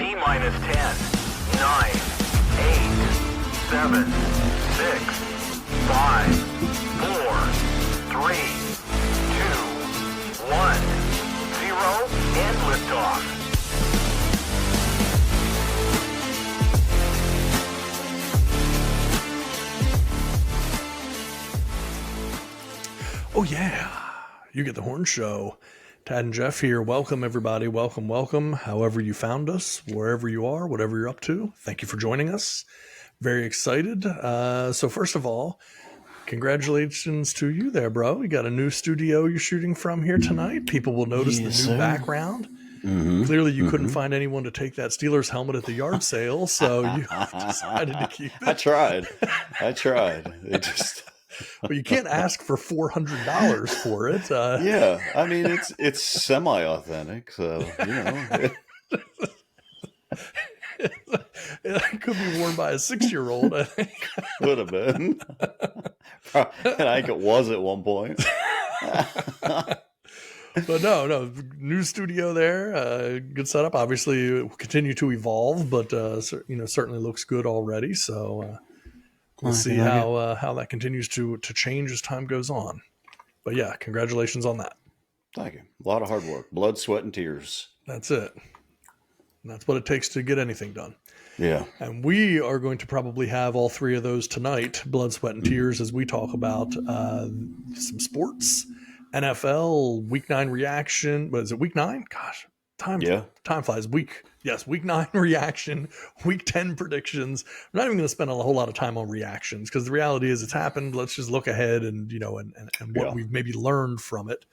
T-minus 10, 9, 8, 7, 6, 5, 4, 3, 2, 1, 0, and liftoff. Oh yeah, you get the Horn Show. Tad and Jeff here. Welcome everybody. Welcome. However you found us, wherever you are, whatever you're up to. Thank you for joining us. Very excited. So first of all, congratulations to you there, bro. You got a new studio you're shooting from here tonight. People will notice the new background. Mm-hmm. Clearly you couldn't find anyone to take that Steelers helmet at the yard sale, so you decided to keep it. I tried. It just... Well, you can't ask for $400 for it. Yeah, I mean it's semi-authentic, so you know. It could be worn by a 6-year-old. I think Would have been. And I think it was at one point. But no, new studio there. Good setup. Obviously, it will continue to evolve, but certainly looks good already. So. We'll see how that continues to change as time goes on. But yeah, congratulations on that. Thank you. A lot of hard work, blood, sweat, and tears. That's it. And that's what it takes to get anything done. Yeah. And we are going to probably have all three of those tonight, blood, sweat, and tears, as we talk about some sports, NFL, Week 9 reaction. What is it, Week 9? Gosh, time flies. Week 9 reaction, Week 10 predictions. We're not even going to spend a whole lot of time on reactions because the reality is it's happened. Let's just look ahead and what we've maybe learned from it.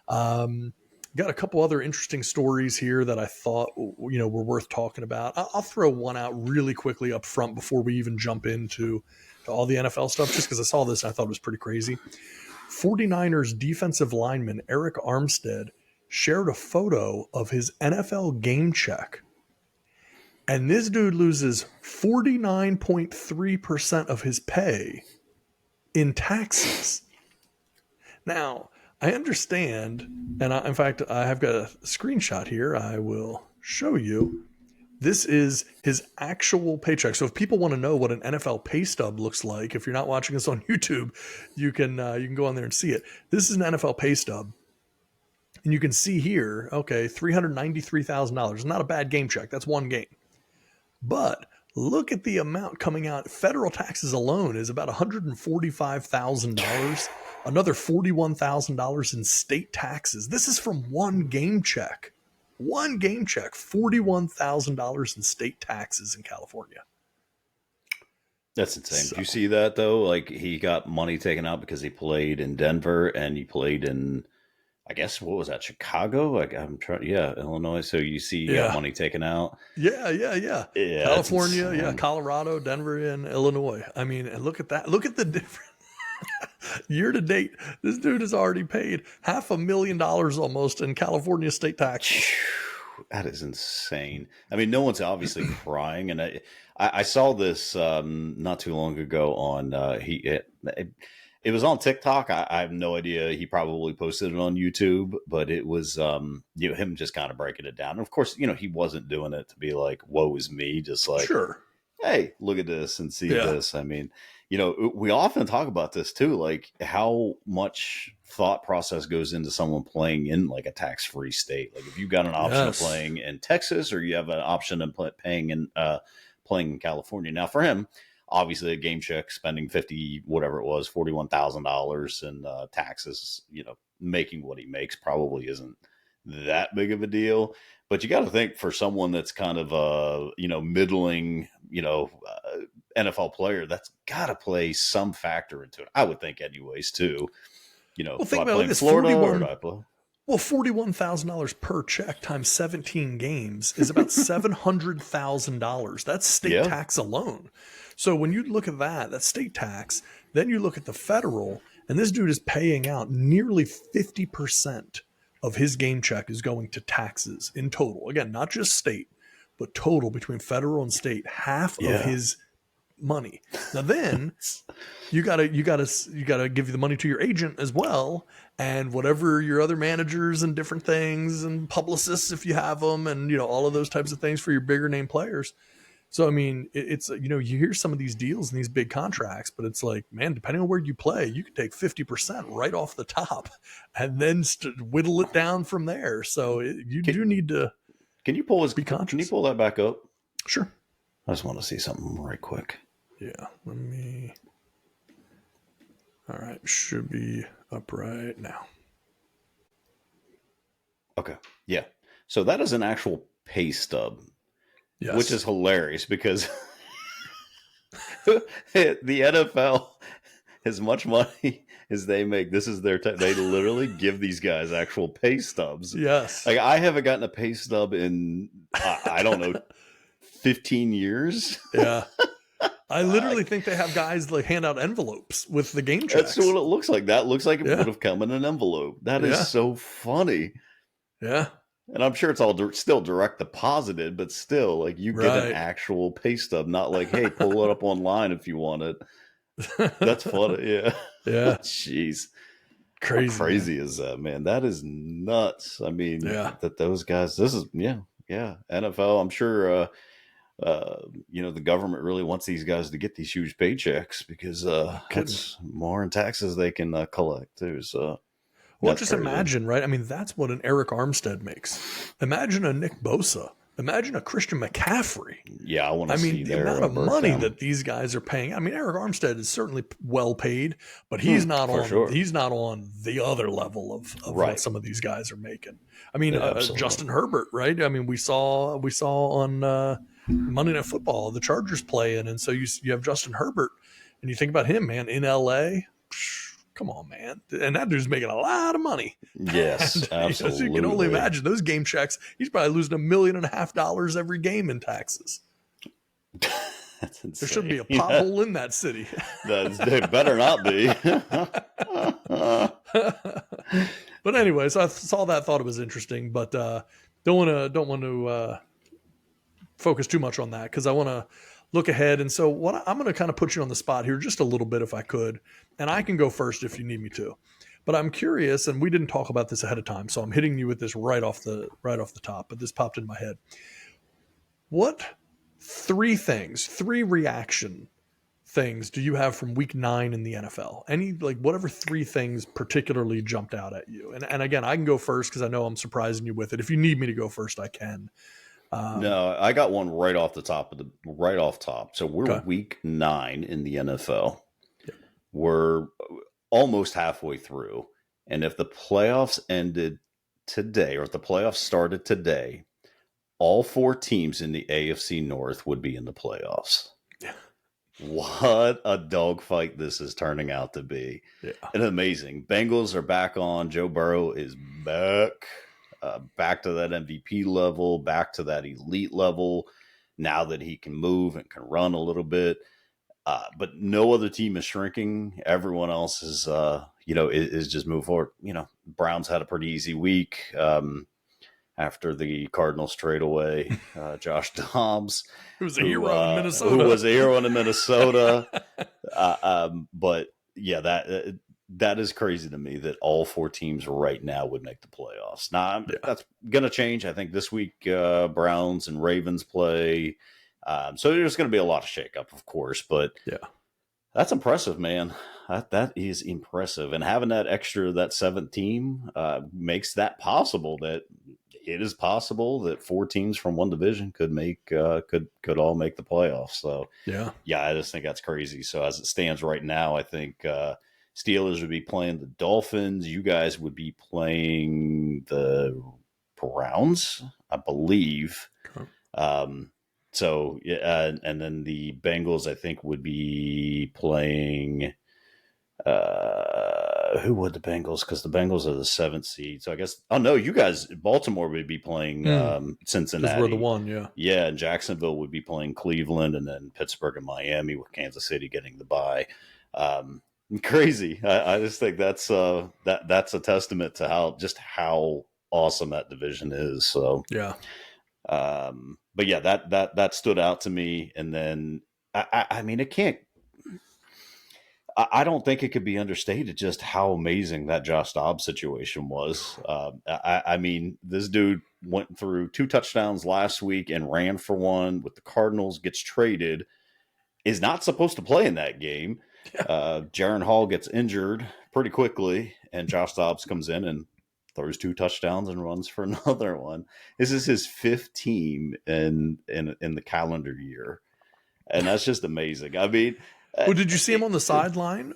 Got a couple other interesting stories here that I thought were worth talking about. I'll throw one out really quickly up front before we even jump into all the NFL stuff, just because I saw this and I thought it was pretty crazy. 49ers defensive lineman Eric Armstead shared a photo of his NFL game check. And this dude loses 49.3% of his pay in taxes. Now, I understand, and in fact, I have got a screenshot here. I will show you. This is his actual paycheck. So if people want to know what an NFL pay stub looks like, if you're not watching this on YouTube, you can go on there and see it. This is an NFL pay stub. And you can see here, okay, $393,000. Not a bad game check. That's one game. But look at the amount coming out. Federal taxes alone is about $145,000. Another $41,000 in state taxes. This is from one game check. One game check, $41,000 in state taxes in California. That's insane. Do you see that though? Like he got money taken out because he played in Denver and he played in, I guess, what was that? Chicago? Illinois. So you see money taken out. Yeah. California, Colorado, Denver, and Illinois. I mean, and look at that. Look at the difference. Year to date, this dude has already paid $500,000 almost in California state taxes. That is insane. I mean, no one's obviously crying. And I saw this not too long ago on it was on TikTok. I have no idea. He probably posted it on YouTube, but it was him just kind of breaking it down. And of course, he wasn't doing it to be like, woe is me, just like, sure, hey, look at this and see this. I mean, we often talk about this too, like how much thought process goes into someone playing in like a tax-free state. Like if you've got an option of playing in Texas or you have an option of playing in California. Now for him, obviously a game check, spending $41,000 in taxes, making what he makes probably isn't that big of a deal. But you got to think for someone that's kind of a, middling, NFL player, that's got to play some factor into it. I would think anyways, too. Well, think about this, Florida, $41,000 per check times 17 games is about $700,000. That's state tax alone. So when you look at that's state tax, then you look at the federal, and this dude is paying out nearly 50% of his game check is going to taxes in total. Again, not just state, but total between federal and state. Half of his money. Now then you gotta give the money to your agent as well, and whatever your other managers and different things and publicists if you have them, and all of those types of things for your bigger name players. So I mean, it's you hear some of these deals and these big contracts, but it's like, man, depending on where you play, you can take 50% right off the top, and then whittle it down from there. So you do need to. Can you pull be conscious. Can you pull that back up? Sure. I just want to see something right quick. Yeah, let me. All right, should be up right now. Okay, yeah. So that is an actual pay stub. Yes. Which is hilarious because the NFL, as much money as they make, this is their time. They literally give these guys actual pay stubs. Yes. Like, I haven't gotten a pay stub in, I don't know, 15 years. Yeah. I literally think they have guys like hand out envelopes with the game checks. That's what it looks like. That looks like it would have come in an envelope. That is so funny. Yeah. And I'm sure it's all still direct deposited, but still, like, you get an actual pay stub, not like, hey, pull it up online if you want it. That's funny. Yeah. Yeah. Jeez. Crazy. How crazy is that, man? That is nuts. I mean, that those guys, this is, NFL. I'm sure, the government really wants these guys to get these huge paychecks because that's more in taxes they can collect too. So. Well, just imagine, right? I mean, that's what an Eric Armstead makes. Imagine a Nick Bosa. Imagine a Christian McCaffrey. Yeah, I want to see the amount of money that these guys are paying. I mean, Eric Armstead is certainly well paid, but he's not on. He's not on the other level of what some of these guys are making. I mean, Justin Herbert, right? I mean, we saw on Monday Night Football the Chargers playing, and so you have Justin Herbert, and you think about him, man, in LA. Come on, man. And that dude's making a lot of money. Yes, and, absolutely. You can only imagine those game checks. He's probably losing $1.5 million every game in taxes. That's insane. There should be a pothole in that city. They better not be. But anyway, so I saw that, thought it was interesting, but don't want to focus too much on that because I want to look ahead. And so I'm going to kind of put you on the spot here just a little bit if I could, and I can go first if you need me to. But I'm curious, and we didn't talk about this ahead of time, so I'm hitting you with this right off the top, but this popped in my head. What three reaction things do you have from week 9 in the NFL? Any, like, whatever three things particularly jumped out at you? And again, I can go first because I know I'm surprising you with it. If you need me to go first, I can. No, I got one right off top. So we're week 9 in the NFL. Yep. We're almost halfway through. And if the playoffs ended today, or if the playoffs started today, all 4 teams in the AFC North would be in the playoffs. Yeah. What a dogfight this is turning out to be. Yeah. And amazing. Bengals are back on. Joe Burrow is back. Back to that MVP level, back to that elite level, now that he can move and can run a little bit. But no other team is shrinking. Everyone else is, is just moving forward. Browns had a pretty easy week after the Cardinals trade away Josh Dobbs. Who was a hero in Minnesota. But yeah, that is crazy to me that all 4 teams right now would make the playoffs. Now, that's going to change. I think this week Browns and Ravens play. So there's going to be a lot of shakeup, of course. But that's impressive, man. That is impressive. And having that 7th team makes that possible. That it is possible that 4 teams from one division could could all make the playoffs. So I just think that's crazy. So as it stands right now, I think Steelers would be playing the Dolphins. You guys would be playing the Browns, I believe. Okay. And then the Bengals, I think, would be playing. Who would the Bengals? Because the Bengals are the 7th seed. So I guess. Oh no, you guys, Baltimore would be playing Cincinnati. We're the one, yeah. Yeah, and Jacksonville would be playing Cleveland, and then Pittsburgh and Miami, with Kansas City getting the bye. Crazy. I just think that's a testament to how awesome that division is. So yeah. But yeah, that stood out to me. And then I mean, it can't. I don't think it could be understated just how amazing that Josh Dobbs situation was. I mean, this dude went through 2 touchdowns last week and ran for one with the Cardinals, gets traded, is not supposed to play in that game. Jaron Hall gets injured pretty quickly, and Josh Dobbs comes in and throws 2 touchdowns and runs for another one. This is his 5th team in the calendar year, and that's just amazing. I mean, Well, did you see him on the sideline,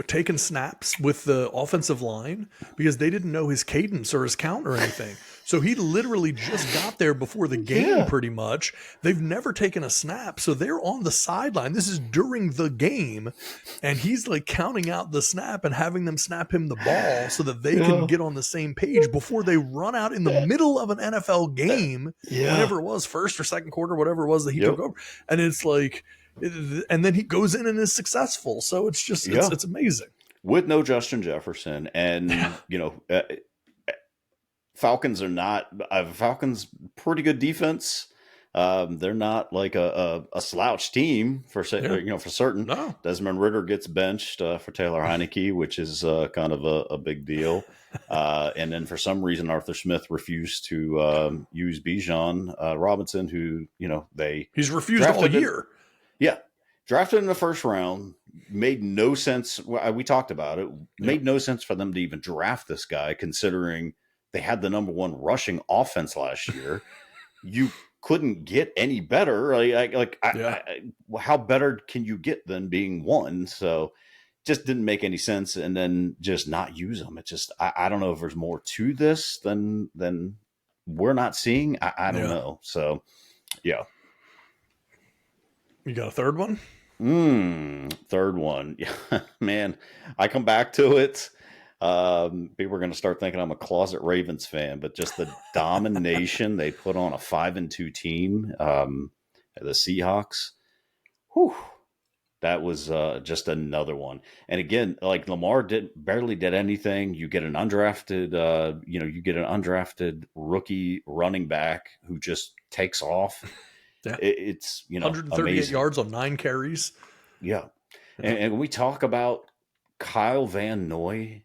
taking snaps with the offensive line because they didn't know his cadence or his count or anything? So he literally just got there before the game, pretty much. They've never taken a snap, so they're on the sideline. This is during the game, and he's like counting out the snap and having them snap him the ball so that they can get on the same page before they run out in the middle of an NFL game, whenever it was, first or second quarter, whatever it was that he took over. And it's like, and then he goes in and is successful. So it's just, it's amazing. With no Justin Jefferson, and Falcons are not Falcons pretty good defense. They're not like a slouch team for certain. No. Desmond Ridder gets benched for Taylor Heineke, which is kind of a big deal. And then for some reason, Arthur Smith refused to use Bijan Robinson, who he's refused all year. Drafted in the first round, made no sense. We talked about it. Made no sense for them to even draft this guy, considering they had the number 1 rushing offense last year. You couldn't get any better. How better can you get than being 1? So just didn't make any sense. And then just not use them. It just, I don't know if there's more to this than we're not seeing. I don't know. So, yeah. You got a third one? Third one. Man, I come back to it. People are going to start thinking I'm a closet Ravens fan, but just the domination they put on a 5-2 team, the Seahawks. Whew, that was just another one. And again, like Lamar barely did anything. You get an undrafted, rookie running back who just takes off. Yeah. It's 138 amazing. yards on 9 carries. Yeah. And we talk about Kyle Van Noy,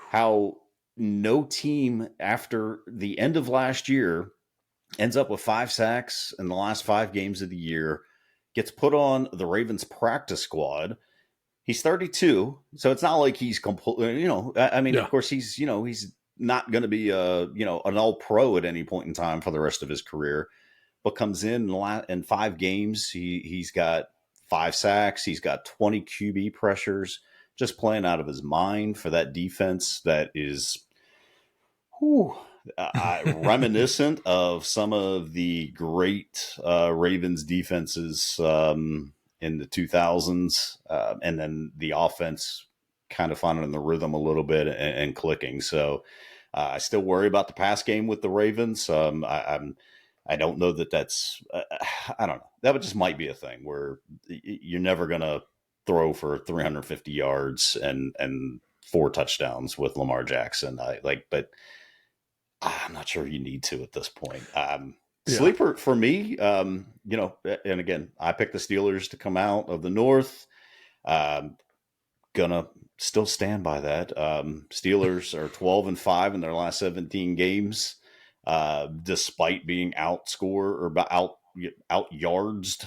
how no team after the end of last year ends up with 5 sacks in the last 5 games of the year, gets put on the Ravens practice squad. He's 32, so it's not like he's completely, of course he's not going to be an all-pro at any point in time for the rest of his career. But comes in 5 games, he's got 5 sacks, he's got 20 QB pressures, just playing out of his mind for that defense that is reminiscent of some of the great Ravens defenses in the 2000s, and then the offense kind of finding the rhythm a little bit and clicking. So I still worry about the pass game with the Ravens. I don't know that's, I don't know. That just might be a thing where you're never going to throw for 350 yards and 4 touchdowns with Lamar Jackson. But I'm not sure you need to at this point. Sleeper for me, and again, I picked the Steelers to come out of the North. Gonna still stand by that. Steelers are 12-5 in their last 17 games. Despite being outscored or out yards,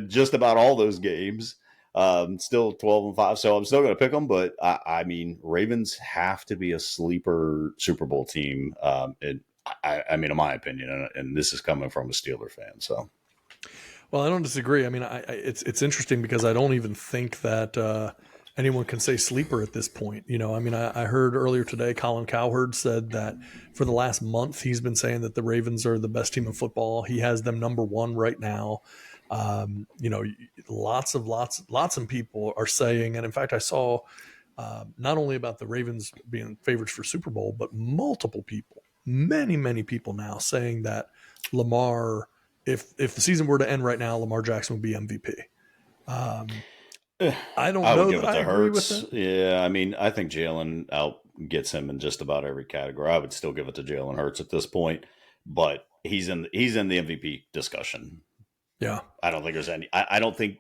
just about all those games, still 12-5. So I'm still going to pick them, but I mean, Ravens have to be a sleeper Super Bowl team. In my opinion, and this is coming from a Steeler fan. So, well, I don't disagree. I mean, it's interesting because I don't even think that, anyone can say sleeper at this point. I heard earlier today, Colin Cowherd said that for the last month, he's been saying that the Ravens are the best team in football. He has them number 1 right now. Lots of people are saying, and in fact, I saw not only about the Ravens being favorites for Super Bowl, but multiple people, many people now saying that Lamar, if the season were to end right now, Lamar Jackson would be MVP. I would give it to Hurts. Yeah, I mean, I think Jalen gets him in just about every category. I would still give it to Jalen Hurts at this point, but he's in the MVP discussion. Yeah. I don't think there's any. I don't think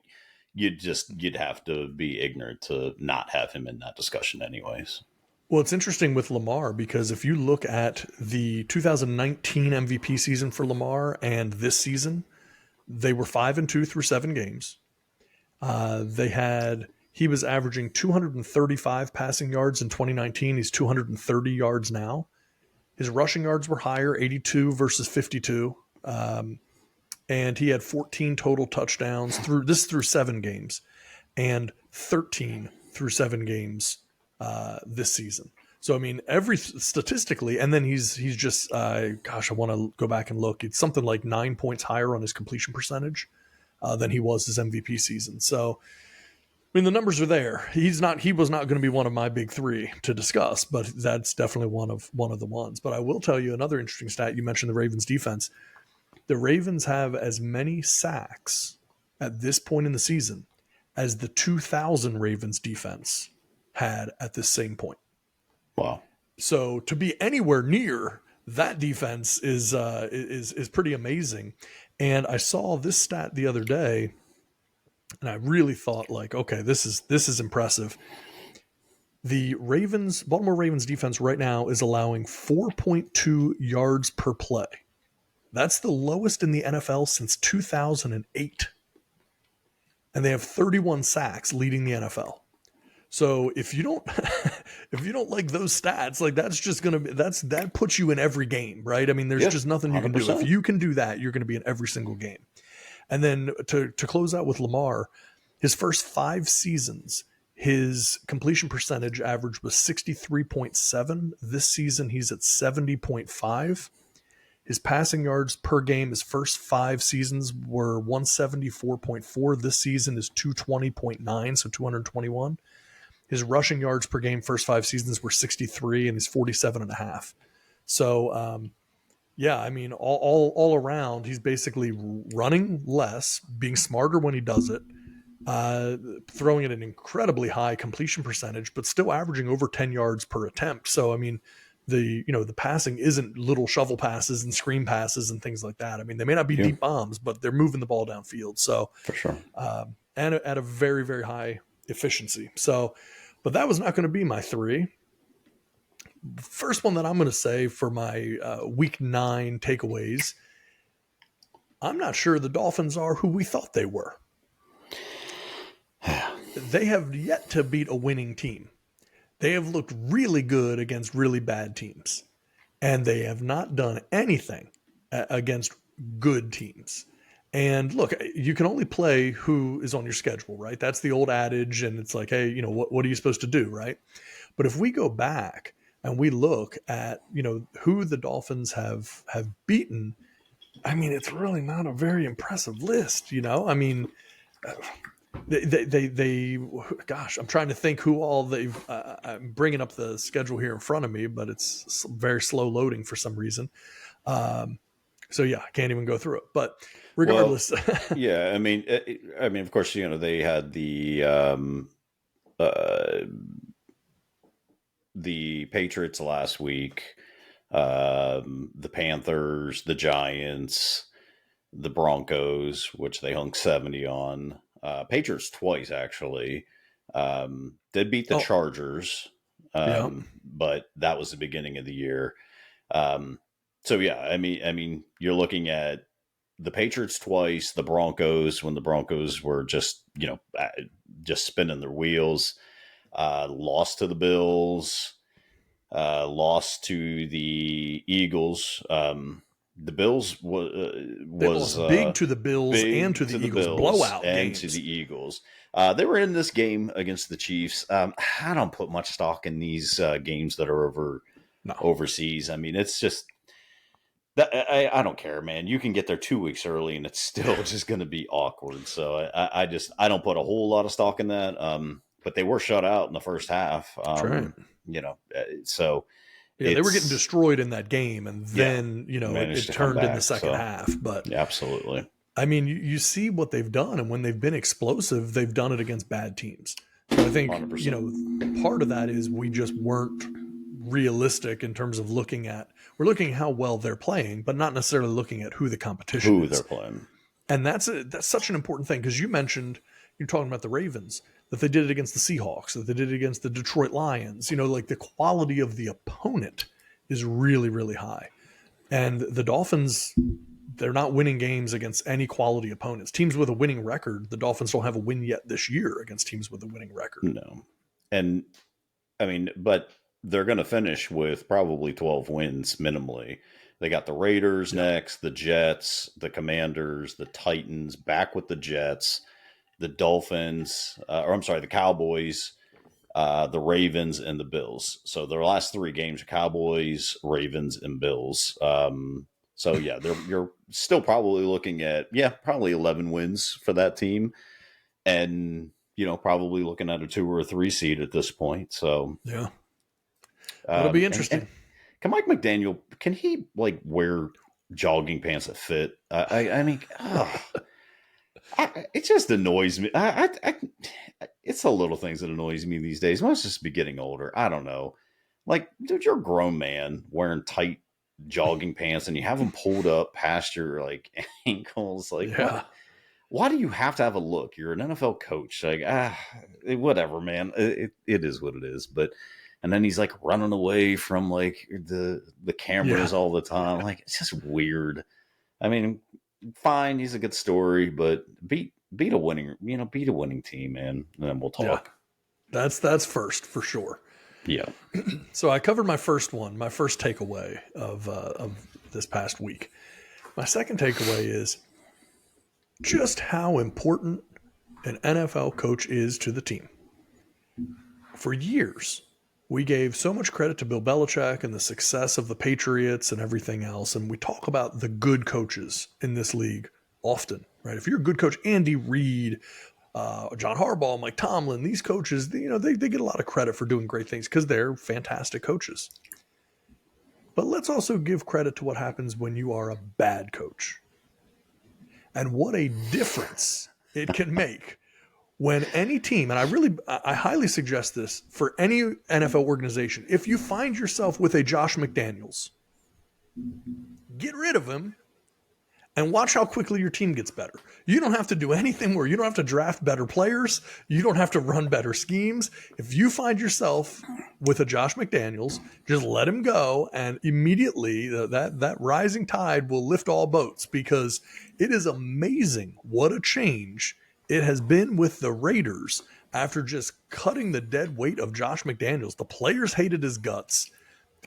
you'd have to be ignorant to not have him in that discussion, anyways. Well, it's interesting with Lamar because if you look at the 2019 MVP season for Lamar and this season, they were 5-2 through 7 games. He was averaging 235 passing yards in 2019. He's 230 yards now. His rushing yards were higher, 82 versus 52. And he had 14 total touchdowns through 7 games and 13 through 7 games this season. So, I mean, statistically, and then he's just, I want to go back and look. It's something like 9 points higher on his completion percentage than he was his MVP season. So, I mean, the numbers are there. He was not going to be one of my big 3 to discuss, but that's definitely one of the ones. But I will tell you another interesting stat. You mentioned the Ravens defense. The Ravens have as many sacks at this point in the season as the 2000 Ravens defense had at this same point. Wow. So to be anywhere near that defense is pretty amazing. And I saw this stat the other day and I really thought like, okay, this is impressive. The Baltimore Ravens defense right now is allowing 4.2 yards per play. That's the lowest in the NFL since 2008. And they have 31 sacks leading the NFL. So if you don't like those stats, like that's just going to be, that puts you in every game, right? I mean, there's just nothing you can 100%. do. If you can do that, you're going to be in every single game. And then to close out with Lamar, his first 5 seasons, his completion percentage average was 63.7. This season, he's at 70.5. His passing yards per game, his first 5 seasons were 174.4. This season is 220.9, so 221. His rushing yards per game, first 5 seasons were 63, and he's 47.5. So, yeah, I mean, all around, he's basically running less, being smarter when he does it, throwing at an incredibly high completion percentage, but still averaging over 10 yards per attempt. So, I mean, the passing isn't little shovel passes and screen passes and things like that. I mean, they may not be deep bombs, but they're moving the ball downfield. So For sure. And at a very, very high efficiency. So, but that was not going to be my 3. First one that I'm going to say for my week 9 takeaways, I'm not sure the Dolphins are who we thought they were. They have yet to beat a winning team. They have looked really good against really bad teams, and they have not done anything against good teams. And look, you can only play who is on your schedule, right? That's the old adage, and it's like, hey, what are you supposed to do, right? But if we go back and we look at, who the Dolphins have beaten, I mean, it's really not a very impressive list, I mean, they gosh, I'm trying to think who all they've, I'm bringing up the schedule here in front of me, but it's very slow loading for some reason. So yeah, I can't even go through it, but regardless. Well, yeah. I mean, of course, they had the Patriots last week, the Panthers, the Giants, the Broncos, which they hung 70 on. Patriots twice, actually. Did beat the Chargers, but that was the beginning of the year. So yeah, I mean, you're looking at the Patriots twice, the Broncos when the Broncos were just spinning their wheels. Lost to the Bills, lost to the Eagles. The Bills was big to the Bills and to the Eagles, blowout and games. to the Eagles. They were in this game against the Chiefs. I don't put much stock in these games that are overseas. I mean, it's just I don't care, man. You can get there 2 weeks early, and it's still just going to be awkward. So I don't put a whole lot of stock in that. But they were shut out in the first half. That's right. So. Yeah, they were getting destroyed in that game, and then it turned in the second half. But yeah, absolutely, I mean, you see what they've done, and when they've been explosive, they've done it against bad teams. So I think 100%. Part of that is we just weren't realistic in terms of looking at how well they're playing, but not necessarily looking at who the competition is. They're playing. And that's such an important thing, because you're talking about the Ravens, that they did it against the Seahawks, that they did it against the Detroit Lions. Like the quality of the opponent is really, really high. And the Dolphins, they're not winning games against any quality opponents. Teams with a winning record, the Dolphins don't have a win yet this year against teams with a winning record. No. And I mean, but they're going to finish with probably 12 wins minimally. They got the Raiders next, the Jets, the Commanders, the Titans, back with the Jets, the Dolphins, the Cowboys, the Ravens, and the Bills. So their last 3 games are Cowboys, Ravens, and Bills. So yeah, you're still probably looking at probably 11 wins for that team, and probably looking at a 2 or a 3 seed at this point. So yeah, it'll be interesting. And can Mike McDaniel, can he wear jogging pants that fit? I mean, it just annoys me. It's the little things that annoys me these days. Must just be getting older. I don't know. Dude, you're a grown man wearing tight jogging pants, and you have them pulled up past your ankles. Why do you have to have a look? You're an NFL coach. Whatever, man. It is what it is. But and then he's running away from the cameras all the time. It's just weird. I mean, fine, he's a good story, but beat a winning team, man. And then we'll talk. Yeah. That's first for sure. Yeah. So I covered my first takeaway of this past week. My second takeaway is just how important an NFL coach is to the team. For years, we gave so much credit to Bill Belichick and the success of the Patriots and everything else. And we talk about the good coaches in this league often, right? If you're a good coach, Andy Reid, John Harbaugh, Mike Tomlin, these coaches, they get a lot of credit for doing great things because they're fantastic coaches. But let's also give credit to what happens when you are a bad coach. And what a difference it can make when any team, and I highly suggest this for any NFL organization, if you find yourself with a Josh McDaniels, get rid of him and watch how quickly your team gets better. You don't have to do anything more. You don't have to draft better players. You don't have to run better schemes. If you find yourself with a Josh McDaniels, just let him go, and immediately that rising tide will lift all boats, because it is amazing what a change it has been with the Raiders after just cutting the dead weight of Josh McDaniels. The players hated his guts.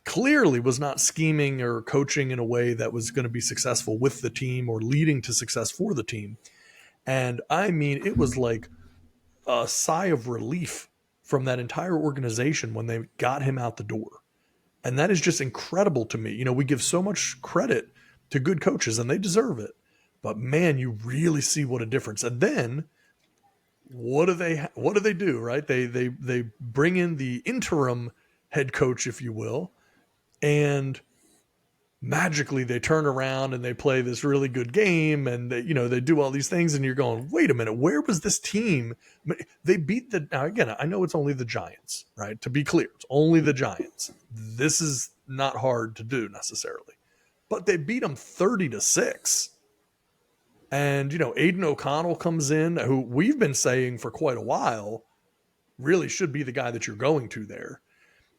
Clearly was not scheming or coaching in a way that was going to be successful with the team or leading to success for the team. And I mean, it was like a sigh of relief from that entire organization when they got him out the door. And that is just incredible to me. We give so much credit to good coaches, and they deserve it. But man, you really see what a difference. And then what do they do, right? They bring in the interim head coach, if you will, and magically they turn around and they play this really good game, and they do all these things, and you're going, wait a minute, where was this team? They beat now again, I know it's only the Giants, right? To be clear, it's only the Giants. This is not hard to do necessarily, but they beat them 30-6. And, Aiden O'Connell comes in, who we've been saying for quite a while really should be the guy that you're going to there.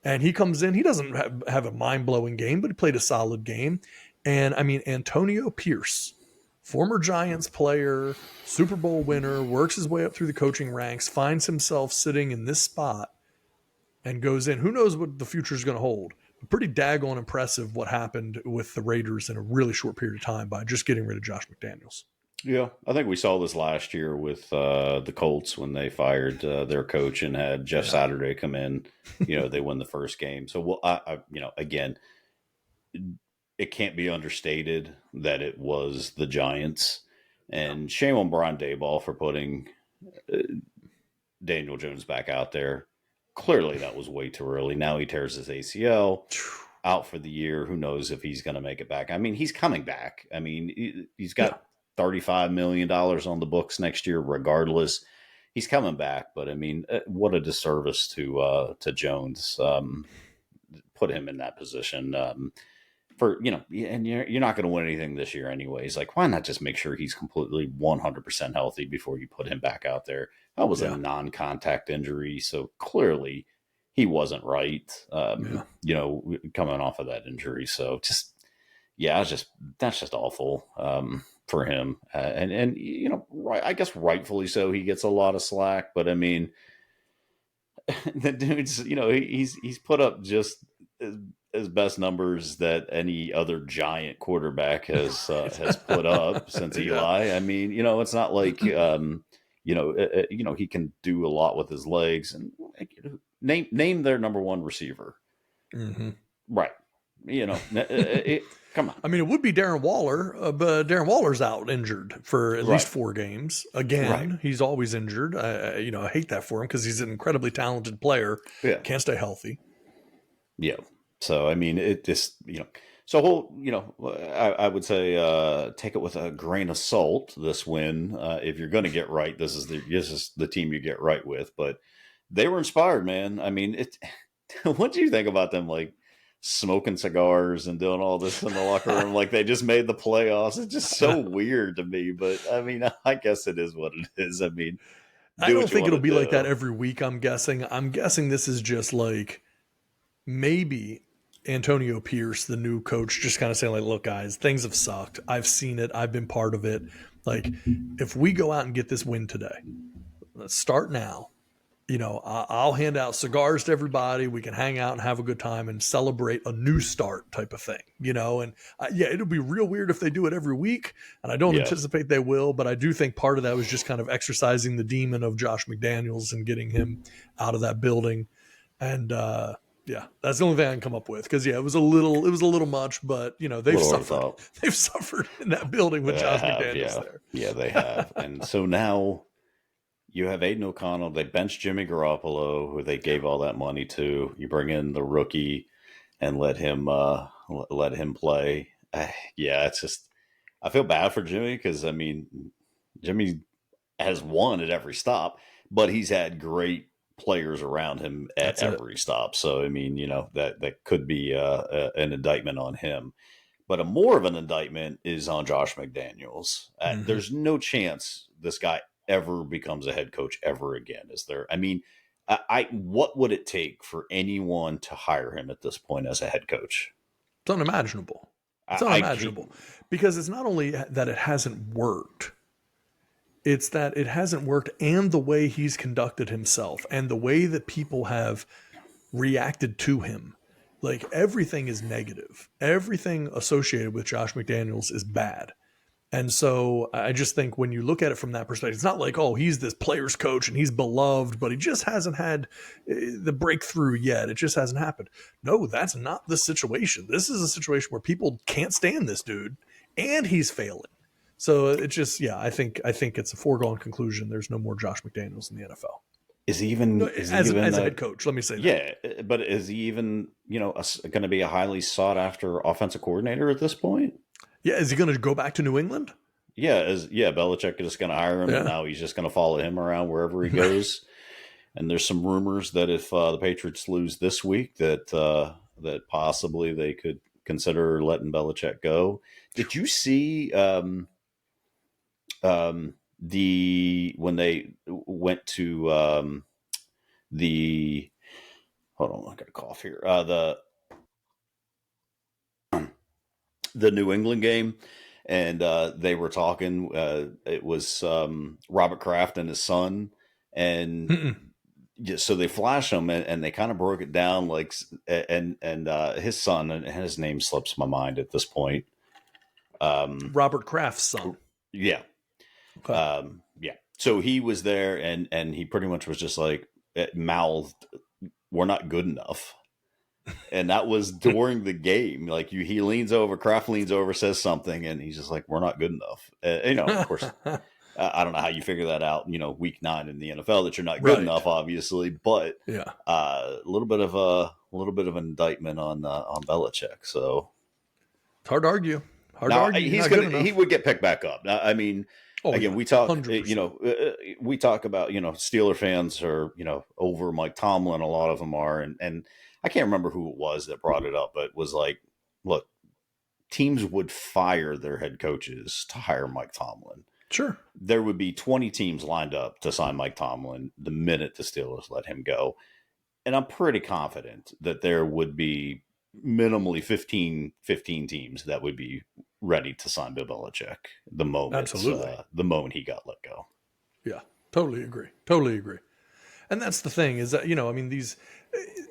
And he comes in, he doesn't have a mind-blowing game, but he played a solid game. And, I mean, Antonio Pierce, former Giants player, Super Bowl winner, works his way up through the coaching ranks, finds himself sitting in this spot and goes in. Who knows what the future is going to hold? Pretty daggone impressive what happened with the Raiders in a really short period of time by just getting rid of Josh McDaniels. Yeah, I think we saw this last year with the Colts when they fired their coach and had Jeff Saturday come in. They win the first game. So, again, it can't be understated that it was the Giants. And shame on Brian Daboll for putting Daniel Jones back out there. Clearly, that was way too early. Now he tears his ACL, out for the year. Who knows if he's going to make it back? I mean, he's coming back. I mean, he's got $35 million on the books next year, regardless. He's coming back. But I mean, what a disservice to Jones. put him in that position. For and you're not going to win anything this year anyways. Like, why not just make sure he's completely 100% healthy before you put him back out there? That was a non-contact injury, so clearly he wasn't right. Coming off of that injury, so that's just awful for him. And right, I guess rightfully so. He gets a lot of slack, but I mean, the dude's he's put up just as best numbers that any other giant quarterback has put up since Eli. I mean, it's not like he can do a lot with his legs. And name their number one receiver, right? Come on. I mean, it would be Darren Waller, but Darren Waller's out injured for at least 4 games. Again, he's always injured. I hate that for him because he's an incredibly talented player. Yeah. Can't stay healthy. Yeah. So, I mean, it just, so I would say take it with a grain of salt, this win. If you're going to get right, this is the team you get right with. But they were inspired, man. I mean, what do you think about them, like, smoking cigars and doing all this in the locker room like they just made the playoffs? It's just so weird to me, but I mean, I guess it is what it is. I mean, I don't think it'll be like that every week. I'm guessing this is just like maybe Antonio Pierce, the new coach, just kind of saying like, look guys, things have sucked. I've seen it. I've been part of it. Like, if we go out and get this win today, let's start now. I'll hand out cigars to everybody. We can hang out and have a good time and celebrate a new start type of thing, and it'll be real weird if they do it every week. And I don't anticipate they will, but I do think part of that was just kind of exercising the demon of Josh McDaniels and getting him out of that building. And, that's the only thing I can come up with. Cause it was a little much, but they've suffered in that building with Josh McDaniels there. Yeah, they have. And so now, you have Aiden O'Connell. They benched Jimmy Garoppolo, who they gave all that money to. You bring in the rookie and let him play. It's just, I feel bad for Jimmy because, I mean, Jimmy has won at every stop, but he's had great players around him at every stop. So, I mean, that could be an indictment on him. But a more of an indictment is on Josh McDaniels. There's no chance this guy ever becomes a head coach ever again, is there? I mean, what would it take for anyone to hire him at this point as a head coach? It's unimaginable. Because it's not only that it hasn't worked, it's that it hasn't worked and the way he's conducted himself and the way that people have reacted to him. Like, everything is negative. Everything associated with Josh McDaniels is bad. And so I just think when you look at it from that perspective, it's not like, oh, he's this player's coach and he's beloved, but he just hasn't had the breakthrough yet. It just hasn't happened. No, that's not the situation. This is a situation where people can't stand this dude and he's failing. So it's just, I think it's a foregone conclusion. There's no more Josh McDaniels in the NFL. Is he even as a head coach? Let me say that. Yeah, but is he even going to be a highly sought after offensive coordinator at this point? Yeah, is he going to go back to New England? Belichick is just going to hire him, and now he's just going to follow him around wherever he goes. And there's some rumors that if the Patriots lose this week, that possibly they could consider letting Belichick go. Did you see when they went to the hold on, I got a cough here. The New England game, and they were talking. It was Robert Kraft and his son, and so they flashed him, and they kind of broke it down, like, and his son, and his name slips my mind at this point. Robert Kraft's son. Yeah. Okay. So he was there, and he pretty much was just like mouthed, "We're not good enough." And that was during the game. Like, he leans over, Kraft leans over, says something, and he's just like, "We're not good enough." Of course, I don't know how you figure that out. Week 9 in the NFL that you're not good enough, obviously. But a little bit of an indictment on Belichick. So it's hard to argue. He would get picked back up. Now, I mean. Again, we talk, 100%. We talk about, Steeler fans are, over Mike Tomlin. A lot of them are. And I can't remember who it was that brought it up, but was like, look, teams would fire their head coaches to hire Mike Tomlin. Sure. There would be 20 teams lined up to sign Mike Tomlin the minute the Steelers let him go. And I'm pretty confident that there would be minimally 15 teams that would be ready to sign Bill Belichick the moment he got let go. Yeah, totally agree. And that's the thing is that, these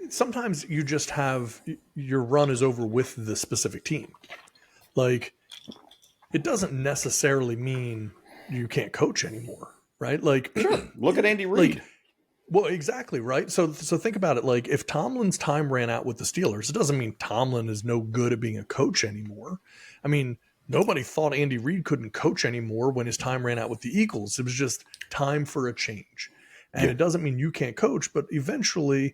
sometimes you just have your run is over with the specific team. Like, it doesn't necessarily mean you can't coach anymore, right? Like, sure. Look at Andy Reid. Like, well, exactly, right? So think about it. Like, if Tomlin's time ran out with the Steelers, it doesn't mean Tomlin is no good at being a coach anymore. I mean, nobody thought Andy Reid couldn't coach anymore when his time ran out with the Eagles. It was just time for a change. And It doesn't mean you can't coach, but eventually,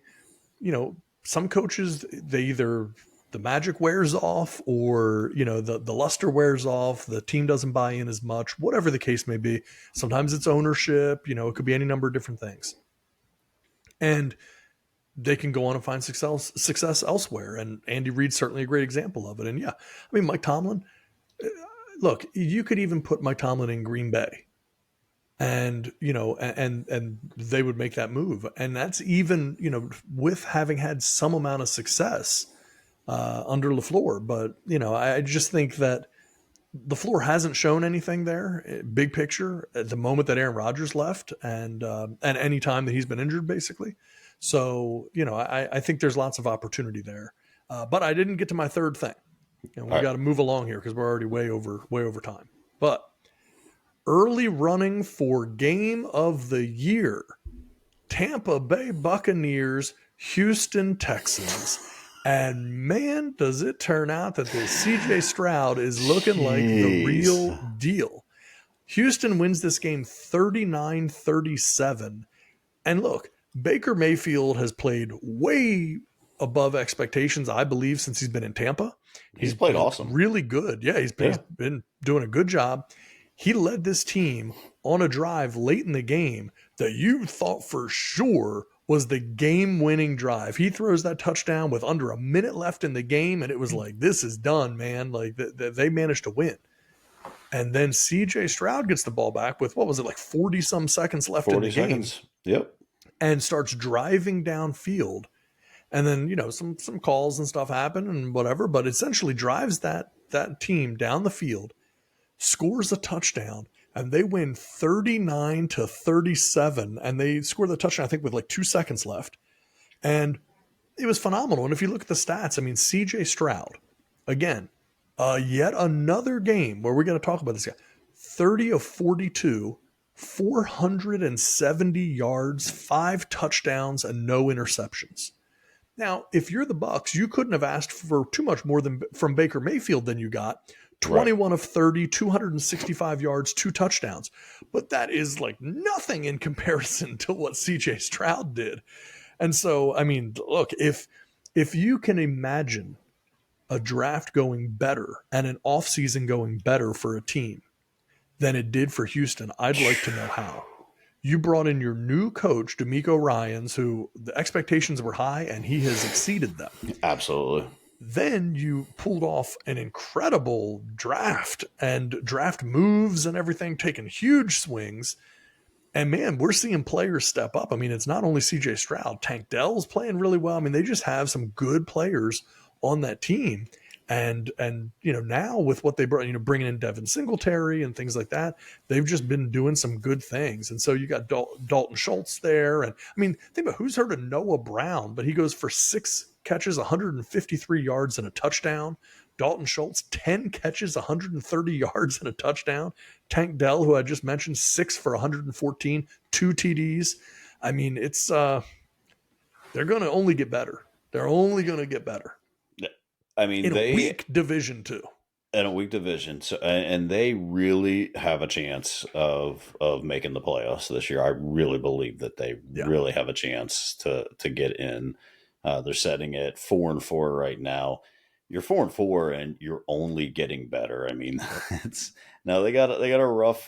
some coaches, the magic wears off, or, the luster wears off, the team doesn't buy in as much, whatever the case may be. Sometimes it's ownership, it could be any number of different things. And they can go on and find success elsewhere. And Andy Reid's certainly a great example of it. And Mike Tomlin, look, you could even put Mike Tomlin in Green Bay and, and they would make that move. And that's even, with having had some amount of success under LaFleur. But, I just think that LaFleur hasn't shown anything there, big picture, at the moment that Aaron Rodgers left and any time that he's been injured, basically. So, I think there's lots of opportunity there. But I didn't get to my third thing. We got to move along here because we're already way over time. But early running for game of the year, Tampa Bay Buccaneers, Houston Texans. And man, does it turn out that this CJ Stroud is looking like the real deal. Houston wins this game 39-37. And look, Baker Mayfield has played way above expectations, I believe, since he's been in Tampa. He's played awesome. Really good. Yeah, he's been doing a good job. He led this team on a drive late in the game that you thought for sure was the game-winning drive. He throws that touchdown with under a minute left in the game, and it was like, this is done, man. Like, they managed to win. And then C.J. Stroud gets the ball back with, 40-some seconds left in the game. Yep. And starts driving downfield. And then, some calls and stuff happen and whatever, but essentially drives that team down the field, scores a touchdown, and they win 39-37, and they score the touchdown, I think, with 2 seconds left. And it was phenomenal. And if you look at the stats, C.J. Stroud, again, yet another game where we're going to talk about this guy, 30 of 42, 470 yards, 5 touchdowns, and no interceptions. Now, if you're the Bucs, you couldn't have asked for too much more from Baker Mayfield than you got. 21 of 30, 265 yards, 2 touchdowns. But that is nothing in comparison to what CJ Stroud did. And so, look, if you can imagine a draft going better and an offseason going better for a team than it did for Houston, I'd like to know how. You brought in your new coach, DeMeco Ryans, who the expectations were high and he has exceeded them. Absolutely. Then you pulled off an incredible draft and draft moves and everything, taking huge swings. And man, we're seeing players step up. It's not only CJ Stroud, Tank Dell's playing really well. They just have some good players on that team. And now with what they brought, bringing in Devin Singletary and things like that, they've just been doing some good things. And so you got Dalton Schultz there. And think about who's heard of Noah Brown, but he goes for 6 catches, 153 yards and a touchdown. Dalton Schultz, 10 catches, 130 yards and a touchdown. Tank Dell, who I just mentioned, 6 for 114, 2 TDs. It's they're going to only get better. They're only going to get better. In a weak division too. In a weak division, so and they really have a chance of making the playoffs this year. I really believe that they really have a chance to get in. They're setting it 4-4 right now. You're 4-4, and you're only getting better. It's now they got a rough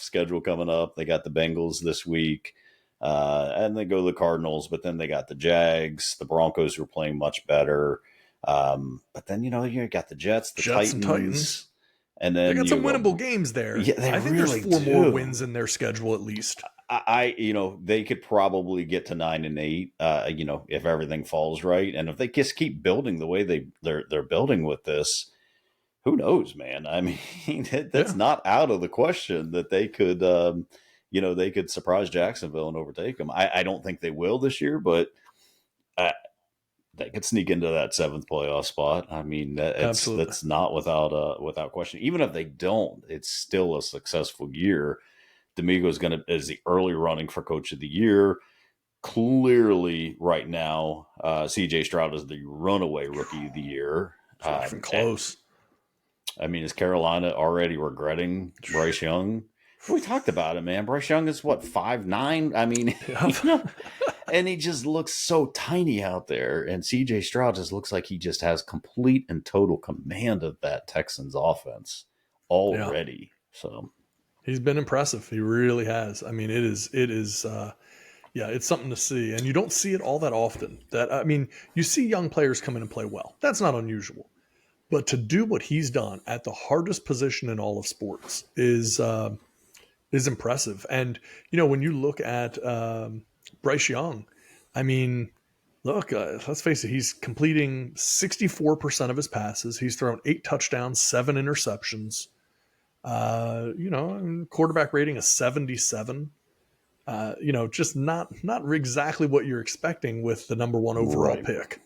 schedule coming up. They got the Bengals this week. And they go to the Cardinals, but then they got the Jags, the Broncos who are playing much better. But then, you got the Jets, the Jets and Titans, and They then got some you go, winnable games there. yeah, they I think there's really 4 more do. wins in their schedule at least. They could probably get to 9-8, if everything falls right. And if they just keep building the way they're building with this, who knows, man? I mean, that's not out of the question that they could, they could surprise Jacksonville and overtake them. I don't think they will this year, but they could sneak into that 7th playoff spot. I mean, that's not without question. Even if they don't, it's still a successful year. D'Amico is the early running for Coach of the Year. Clearly, right now, C.J. Stroud is the runaway Rookie of the Year. It's not even close. Is Carolina already regretting Bryce Young? We talked about it, man. Bryce Young is what, 5'9"? I mean, and he just looks so tiny out there. And C.J. Stroud just looks like he just has complete and total command of that Texans offense already. So he's been impressive. He really has. I mean, it is. It's something to see, and you don't see it all that often. You see young players come in and play well. That's not unusual, but to do what he's done at the hardest position in all of sports is impressive. And when you look at Bryce Young, I mean, look, let's face it, he's completing 64% of his passes. He's thrown 8 touchdowns, 7 interceptions. Quarterback rating is 77. Just not exactly what you're expecting with the number 1 overall pick.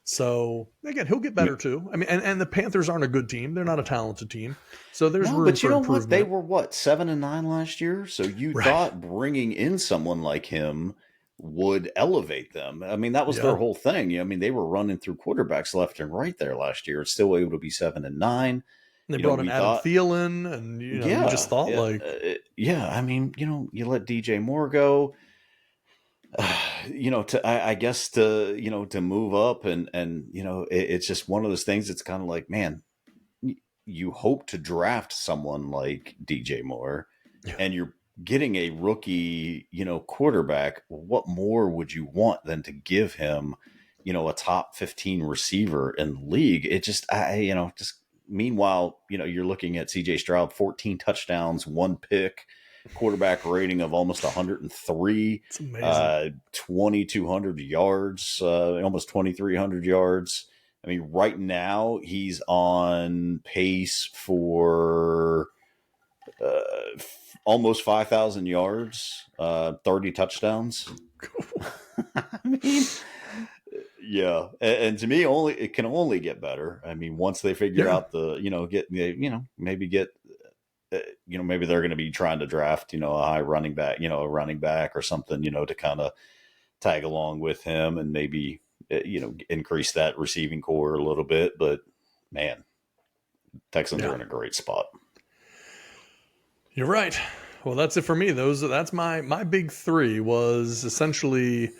So again, he'll get better too. I mean, and the Panthers aren't a good team; they're not a talented team. So there's room for improvement. What? They were 7-9 last year. So you thought bringing in someone like him would elevate them. I mean, that was their whole thing. I mean, they were running through quarterbacks left and right there last year. It's still able to be 7-9. They brought in Adam Thielen, and you just thought I mean, you let DJ Moore go. To move up and it's just one of those things. It's kind of like, man, you hope to draft someone like DJ Moore, and you're getting a rookie, quarterback. What more would you want than to give him, a top 15 receiver in the league? It just, meanwhile, you're looking at CJ Stroud, 14 touchdowns, 1 pick, quarterback rating of almost 103, 2,200 yards, almost 2,300 yards. I mean, right now he's on pace for almost 5,000 yards, 30 touchdowns. I mean, yeah, and to me, it can only get better. I mean, once they figure out maybe they're going to be trying to draft, a high running back, a running back or something, to kind of tag along with him and maybe, increase that receiving core a little bit. But man, Texans are in a great spot. You're right. Well, that's it for me. That's my big 3 was essentially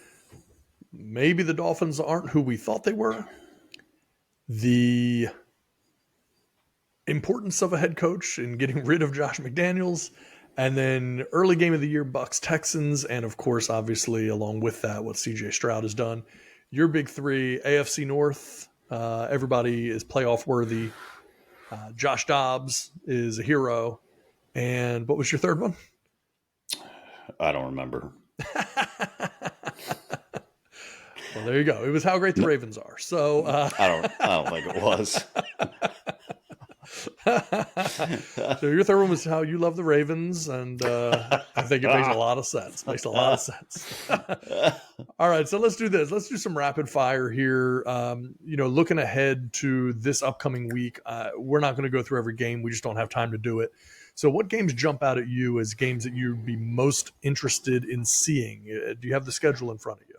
maybe the Dolphins aren't who we thought they were. The importance of a head coach in getting rid of Josh McDaniels, and then early game of the year, Bucks, Texans, and of course, obviously, along with that, what CJ Stroud has done. Your big 3, AFC North, everybody is playoff worthy. Josh Dobbs is a hero. And what was your third one? I don't remember. Well, there you go. It was how great the Ravens are. So I don't think it was. So your third one was how you love the Ravens, and I think it makes a lot of sense. All right, so let's do this. Let's do some rapid fire here. Looking ahead to this upcoming week, we're not going to go through every game. We just don't have time to do it. So what games jump out at you as games that you'd be most interested in seeing? Do you have the schedule in front of you?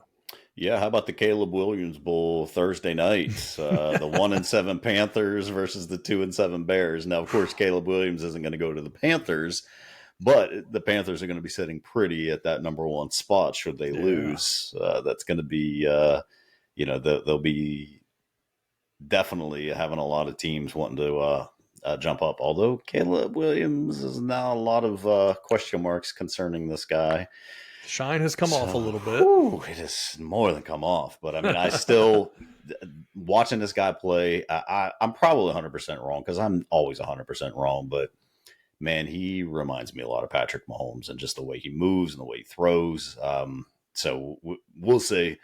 Yeah, how about the Caleb Williams Bowl Thursday night? The 1-7 Panthers versus the 2-7 Bears. Now, of course, Caleb Williams isn't going to go to the Panthers, but the Panthers are going to be sitting pretty at that number 1 spot should they lose. That's going to be, they'll be definitely having a lot of teams wanting to jump up. Although Caleb Williams is now a lot of question marks concerning this guy. Shine has come off a little bit. It has more than come off. But I mean, I still watching this guy play. I'm probably 100% wrong because I'm always 100% wrong. But man, he reminds me a lot of Patrick Mahomes and just the way he moves and the way he throws. So we'll see.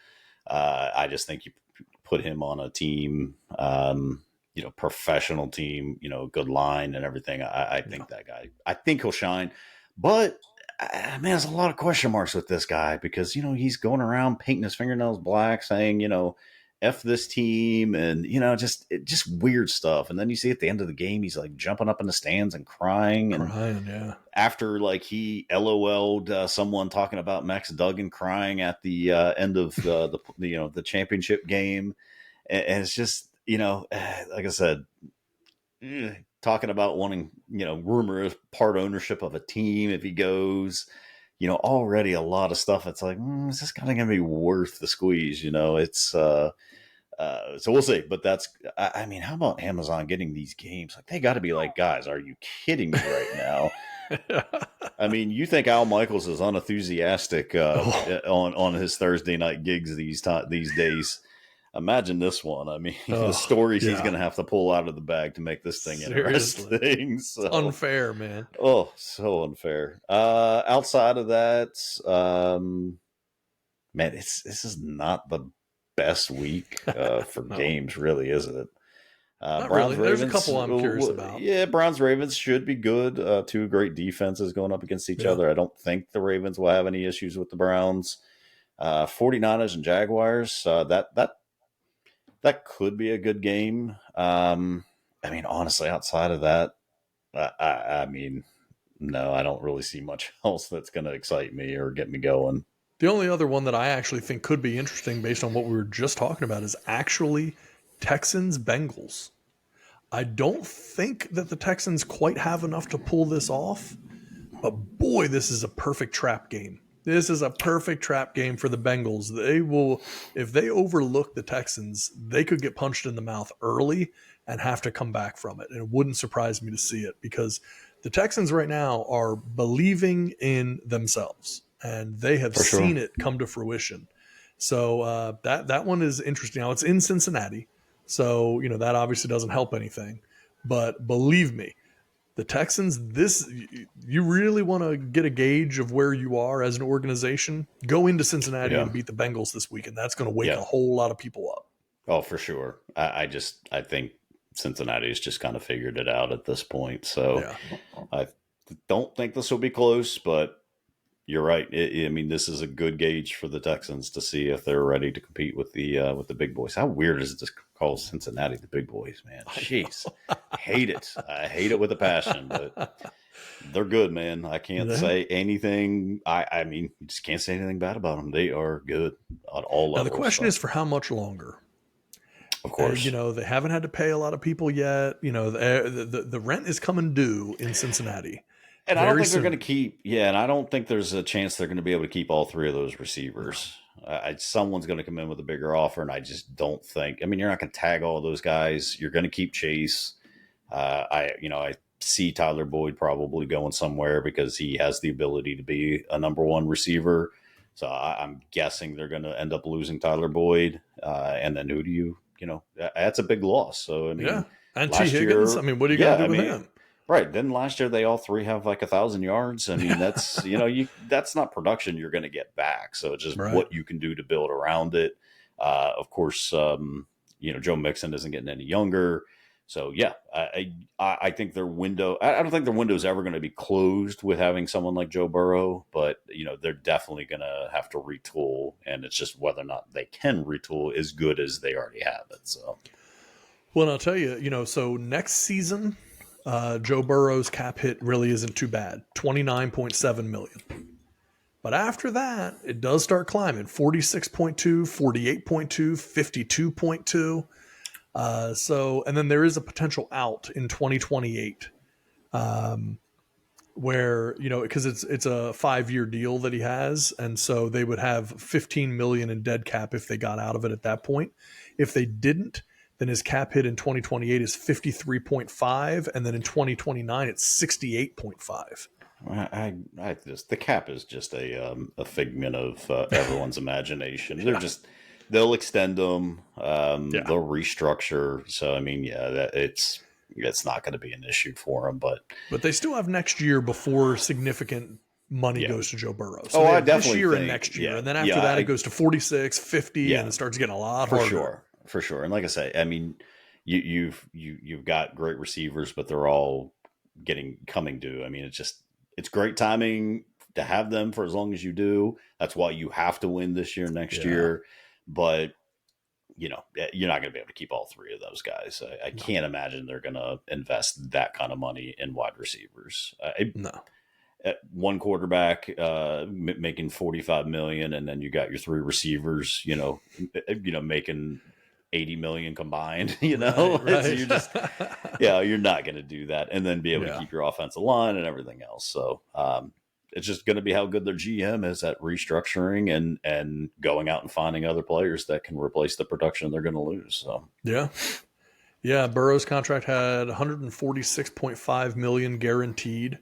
I just think you put him on a team, professional team, good line and everything. I think that guy, I think he'll shine. But man, there's a lot of question marks with this guy because, he's going around painting his fingernails black saying, F this team and, just weird stuff. And then you see at the end of the game, he's like jumping up in the stands and crying. Yeah. After like he LOL'd someone talking about Max Duggan crying at the end of the championship game. And it's just, like I said, talking about wanting, rumor of part ownership of a team if he goes, already a lot of stuff. It's like, is this kind of going to be worth the squeeze? It's so we'll see. But that's, I mean, how about Amazon getting these games? Like, they got to be like, guys, are you kidding me right now? I mean, you think Al Michaels is unenthusiastic on his Thursday night gigs these days? Imagine this one. I mean, the stories he's going to have to pull out of the bag to make this thing interesting. So, it's unfair, man. Oh, so unfair. Outside of that, man, this is not the best week for games, really, is it? Not Browns, really. Ravens, There's a couple I'm curious about. Yeah, Browns Ravens should be good. Two great defenses going up against each other. I don't think the Ravens will have any issues with the Browns. 49ers and Jaguars. That could be a good game. I mean, honestly, outside of that, I mean, no, I don't really see much else that's going to excite me or get me going. The only other one that I actually think could be interesting based on what we were just talking about is actually Texans-Bengals. I don't think that the Texans quite have enough to pull this off, but boy, this is a perfect trap game. This is a perfect trap game for the Bengals. They will, if they overlook the Texans, they could get punched in the mouth early and have to come back from it. And it wouldn't surprise me to see it because the Texans right now are believing in themselves and they have seen it come to fruition. So that one is interesting. Now it's in Cincinnati. So, that obviously doesn't help anything, but believe me, the Texans, you really want to get a gauge of where you are as an organization, go into Cincinnati and beat the Bengals this week, and that's going to wake a whole lot of people up. Oh, for sure. I think Cincinnati's just kind of figured it out at this point. So I don't think this will be close, but you're right. I mean, this is a good gauge for the Texans to see if they're ready to compete with the big boys. How weird is it to call Cincinnati the big boys, man? Jeez, hate it. I hate it with a passion, but they're good, man. I can't say anything. I mean, you just can't say anything bad about them. They are good on all levels. Now the question is for how much longer? Of course, they haven't had to pay a lot of people yet. The rent is coming due in Cincinnati. And I don't think they're going to keep, and I don't think there's a chance they're going to be able to keep all three of those receivers. Someone's going to come in with a bigger offer, and I just don't think. I mean, you're not going to tag all those guys. You're going to keep Chase. I see Tyler Boyd probably going somewhere because he has the ability to be a number one receiver. So I'm guessing they're going to end up losing Tyler Boyd. And then who do you that's a big loss. So, I mean, and T. Higgins, what are you going to do with him? Right. Then last year, they all three have like 1,000 yards. I mean, that's, that's not production you're going to get back. So it's just what you can do to build around it. Of course, Joe Mixon isn't getting any younger. So, I think their window, I don't think their window is ever going to be closed with having someone like Joe Burrow, but, they're definitely going to have to retool. And it's just whether or not they can retool as good as they already have it. So, well, I'll tell you, so next season, Joe Burrow's cap hit really isn't too bad, $29.7 million. But after that, it does start climbing, 46.2, 48.2, 52.2. So, and then there is a potential out in 2028, where, because it's a 5-year deal that he has. And so they would have 15 million in dead cap if they got out of it at that point. If they didn't, Then his cap hit in 2028 is 53.5, and then in 2029 it's 68.5. I just the cap is just a figment of everyone's imagination. They'll extend them, they'll restructure. So I mean, it's not going to be an issue for them, but they still have next year before significant money goes to Joe Burrow. So I definitely this year think, and next year, and then after that it goes to 46, 50, and it starts getting a lot harder. For sure. And like I say, I mean, you've got great receivers, but they're all coming due. I mean, it's great timing to have them for as long as you do. That's why you have to win this year, next year. But you're not going to be able to keep all three of those guys. I can't imagine they're going to invest that kind of money in wide receivers. One quarterback making $45 million, and then you got your three receivers, making $80 million combined. Right. So you're just you're not going to do that, and then be able to keep your offensive line and everything else. So it's just going to be how good their GM is at restructuring and going out and finding other players that can replace the production they're going to lose. So Burrow's contract had $146.5 million guaranteed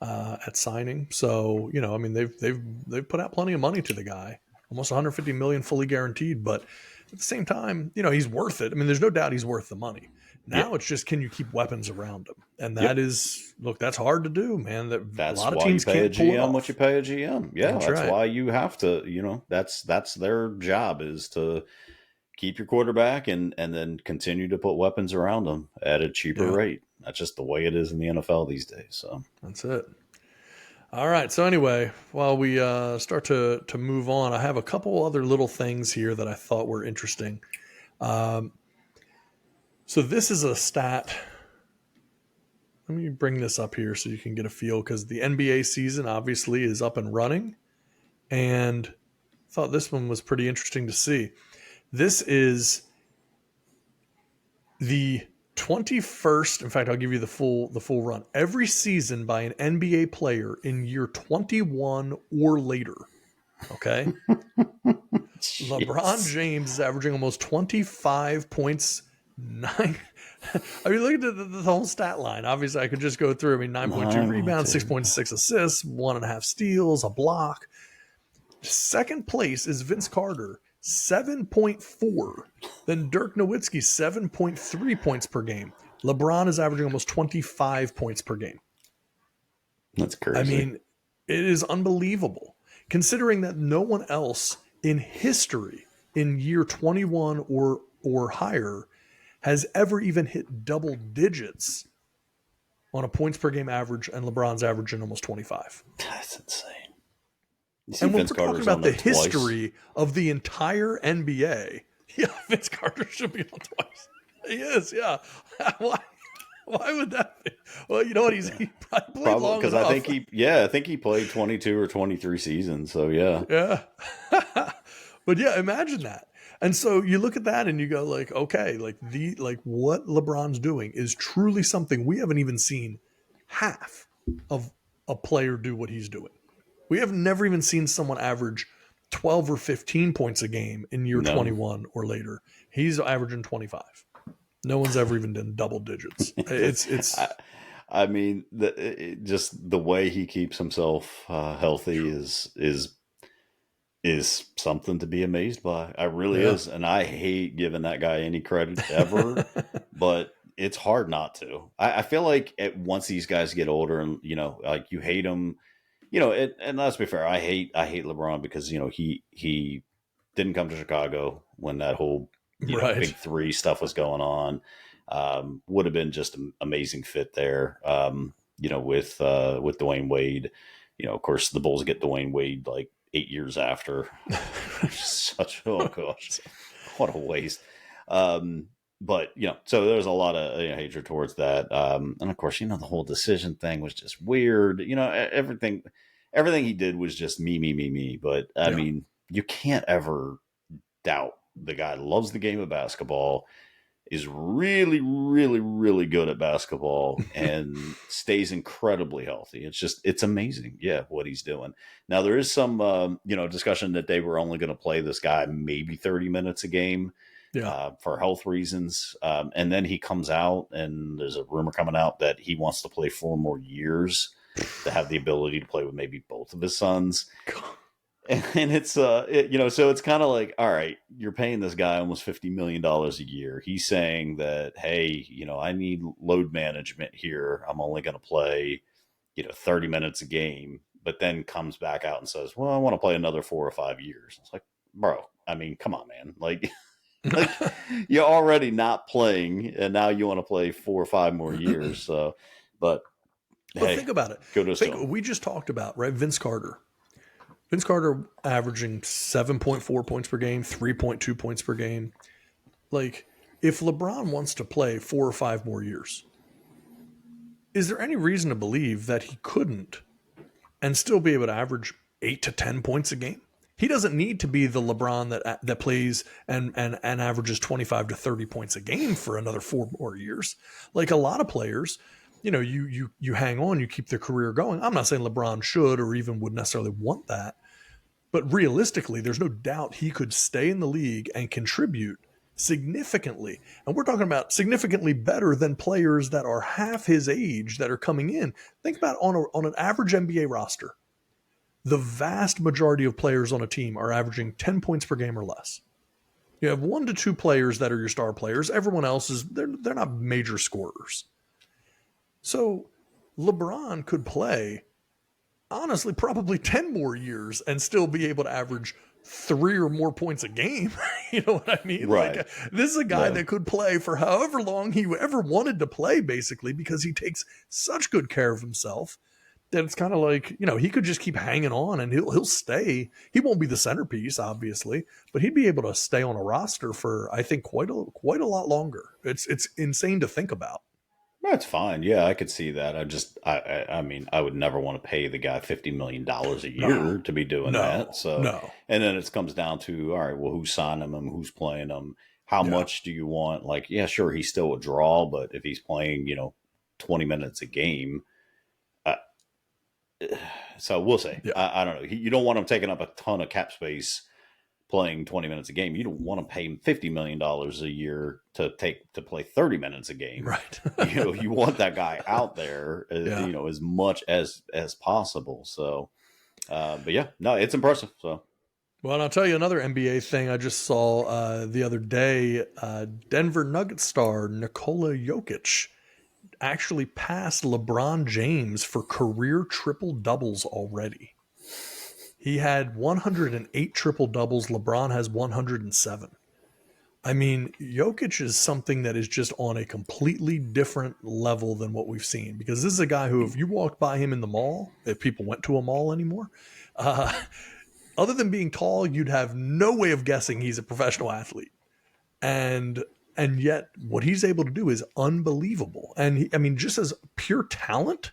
at signing. So I mean they've put out plenty of money to the guy, almost $150 million fully guaranteed. But at the same time, he's worth it. I mean, there's no doubt he's worth the money. Now it's just, can you keep weapons around him? And that is, look, that's hard to do, man. That's a lot of why teams you pay a can't pull it GM off. what you pay a GM. Yeah, that's right. why you have to. That's their job, is to keep your quarterback and then continue to put weapons around them at a cheaper rate. That's just the way it is in the NFL these days. So that's it. All right. So anyway, while we start to move on, I have a couple other little things here that I thought were interesting. So this is a stat. Let me bring this up here so you can get a feel, because the NBA season obviously is up and running, and I thought this one was pretty interesting to see. This is the 21st. In fact, I'll give you the full run. Every season by an NBA player in year 21 or later. Okay. LeBron James is averaging almost 25 points. I mean, look at the whole stat line. Obviously, I could just go through. I mean, 9.2 rebounds, 6.6 assists, 1.5 steals, a block. Second place is Vince Carter, 7.4. Then Dirk Nowitzki, 7.3 points per game. LeBron is averaging almost 25 points per game. That's crazy. I mean, it is unbelievable, considering that no one else in history in year 21 or higher has ever even hit double digits on a points per game average, and LeBron's averaging almost 25. That's insane. And when we're talking about the history of the entire NBA, Vince Carter should be on twice. He is, yeah. Why would that be? Well, you know what? He probably played long because enough. I think he played 22 or 23 seasons. So yeah. But yeah, imagine that. And so you look at that and you go like, okay, like what LeBron's doing is truly something we haven't even seen half of a player do what he's doing. We have never even seen someone average 12 or 15 points a game in year 21 or later. He's averaging 25. No one's ever even done double digits. It's. I mean, just the way he keeps himself healthy is something to be amazed by. I really is, and I hate giving that guy any credit ever, but it's hard not to. I feel like once these guys get older, and like you hate them, and let's be fair, I hate LeBron because he didn't come to Chicago when that whole big three stuff was going on. Would have been just an amazing fit there. With Dwayne Wade. Of course, the Bulls get Dwayne Wade like 8 years after. Oh gosh, what a waste. But so there's a lot of hatred towards that. And of course, the whole decision thing was just weird. Everything he did was just me. But I mean, you can't ever doubt the guy loves the game of basketball, is really, really, really good at basketball, and stays incredibly healthy. It's amazing. Yeah, what he's doing. Now, there is some, discussion that they were only going to play this guy maybe 30 minutes a game. Yeah. for health reasons. And then he comes out, and there's a rumor coming out that he wants to play 4 more years to have the ability to play with maybe both of his sons. And it's so it's kind of like, all right, you're paying this guy almost $50 million a year. He's saying that, hey, I need load management here. I'm only going to play 30 minutes a game, but then comes back out and says, well, I want to play another 4 or 5 years. It's like, bro, I mean, come on, man. Like you're already not playing, and now you want to play 4 or 5 more years. So, but hey, think about it. We just talked about, right, Vince Carter. Vince Carter averaging 7.4 points per game, 3.2 points per game. Like, if LeBron wants to play 4 or 5 more years, is there any reason to believe that he couldn't and still be able to average 8 to 10 points a game? He doesn't need to be the LeBron that plays and averages 25 to 30 points a game for another 4 more years. Like a lot of players, you hang on, you keep their career going. I'm not saying LeBron should or even would necessarily want that, but realistically, there's no doubt he could stay in the league and contribute significantly. And we're talking about significantly better than players that are half his age that are coming in. Think about on an average NBA roster, the vast majority of players on a team are averaging 10 points per game or less. You have 1 to 2 players that are your star players. Everyone else they're not major scorers. So LeBron could play, honestly, probably 10 more years and still be able to average 3 or more points a game. You know what I mean? Right. Like, this is a guy that could play for however long he ever wanted to play, basically, because he takes such good care of himself that it's kind of like, he could just keep hanging on and he'll stay. He won't be the centerpiece, obviously, but he'd be able to stay on a roster for, I think, quite a lot longer. It's insane to think about. That's fine. Yeah, I could see that. I mean, I would never want to pay the guy $50 million a year to be doing that. So, and then it comes down to, all right, well, who's signing him? Who's playing him? How much do you want? Like, yeah, sure, he's still a draw, but if he's playing, 20 minutes a game, so we'll see. Yeah. I don't know. You don't want him taking up a ton of cap space playing 20 minutes a game. You don't want to pay him $50 million a year to play 30 minutes a game. Right. You want that guy out there, as much as possible. So, but yeah, no, it's impressive. So, well, and I'll tell you another NBA thing I just saw the other day. Denver Nuggets star Nikola Jokic actually passed LeBron James for career triple doubles already. He had 108 triple doubles. LeBron has 107. I mean, Jokic is something that is just on a completely different level than what we've seen, because this is a guy who, if you walked by him in the mall, if people went to a mall anymore, other than being tall, you'd have no way of guessing he's a professional athlete. And yet what he's able to do is unbelievable. And just as pure talent,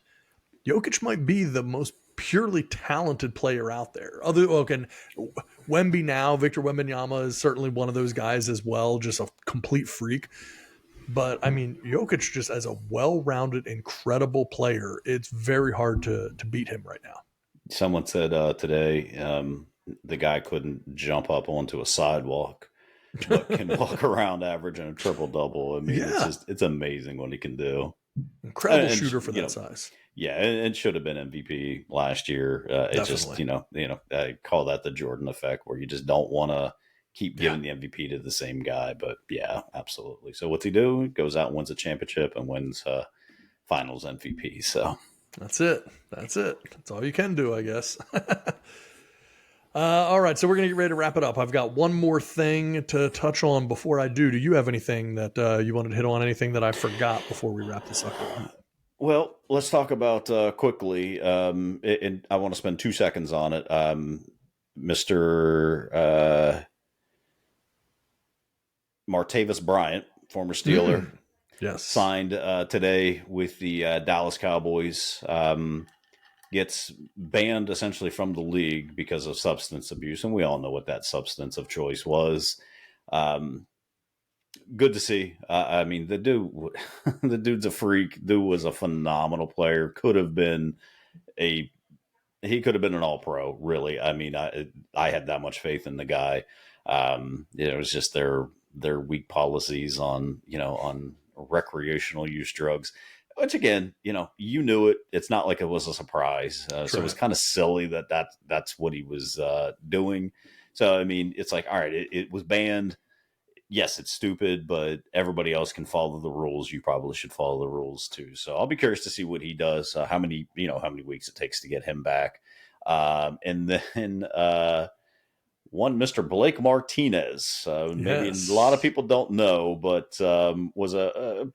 Jokic might be the most purely talented player out there. Victor Wembanyama is certainly one of those guys as well, just a complete freak. But Jokic, just as a well-rounded, incredible player, it's very hard to beat him right now. Someone said today the guy couldn't jump up onto a sidewalk, but can walk around averaging a triple-double. It's amazing what he can do. Incredible shooter for that size. Yeah, it should have been MVP last year. It just, I call that the Jordan effect, where you just don't want to keep giving the MVP to the same guy. But yeah, absolutely. So what's he do? He goes out and wins a championship and wins Finals MVP. So that's it. That's all you can do, I guess. All right, so we're going to get ready to wrap it up. I've got one more thing to touch on before I do. Do you have anything that you wanted to hit on? Anything that I forgot before we wrap this up? Well, let's talk about quickly, and I want to spend 2 seconds on it. Mr. Martavis Bryant, former Steeler, yes, signed today with the Dallas Cowboys. Gets banned essentially from the league because of substance abuse, and we all know what that substance of choice was. Good to see. The dude's a freak. Dude was a phenomenal player. Could have been an all-pro, really. I had that much faith in the guy. It was just their their weak policies on, on recreational use drugs, which again, you knew it. It's not like it was a surprise. So it was kind of silly that's what he was doing. So, I mean, it's like, all right, it was banned. Yes, it's stupid, but everybody else can follow the rules. You probably should follow the rules too. So I'll be curious to see what he does. How many weeks it takes to get him back. And then one Mr. Blake Martinez. Maybe a lot of people don't know, but was a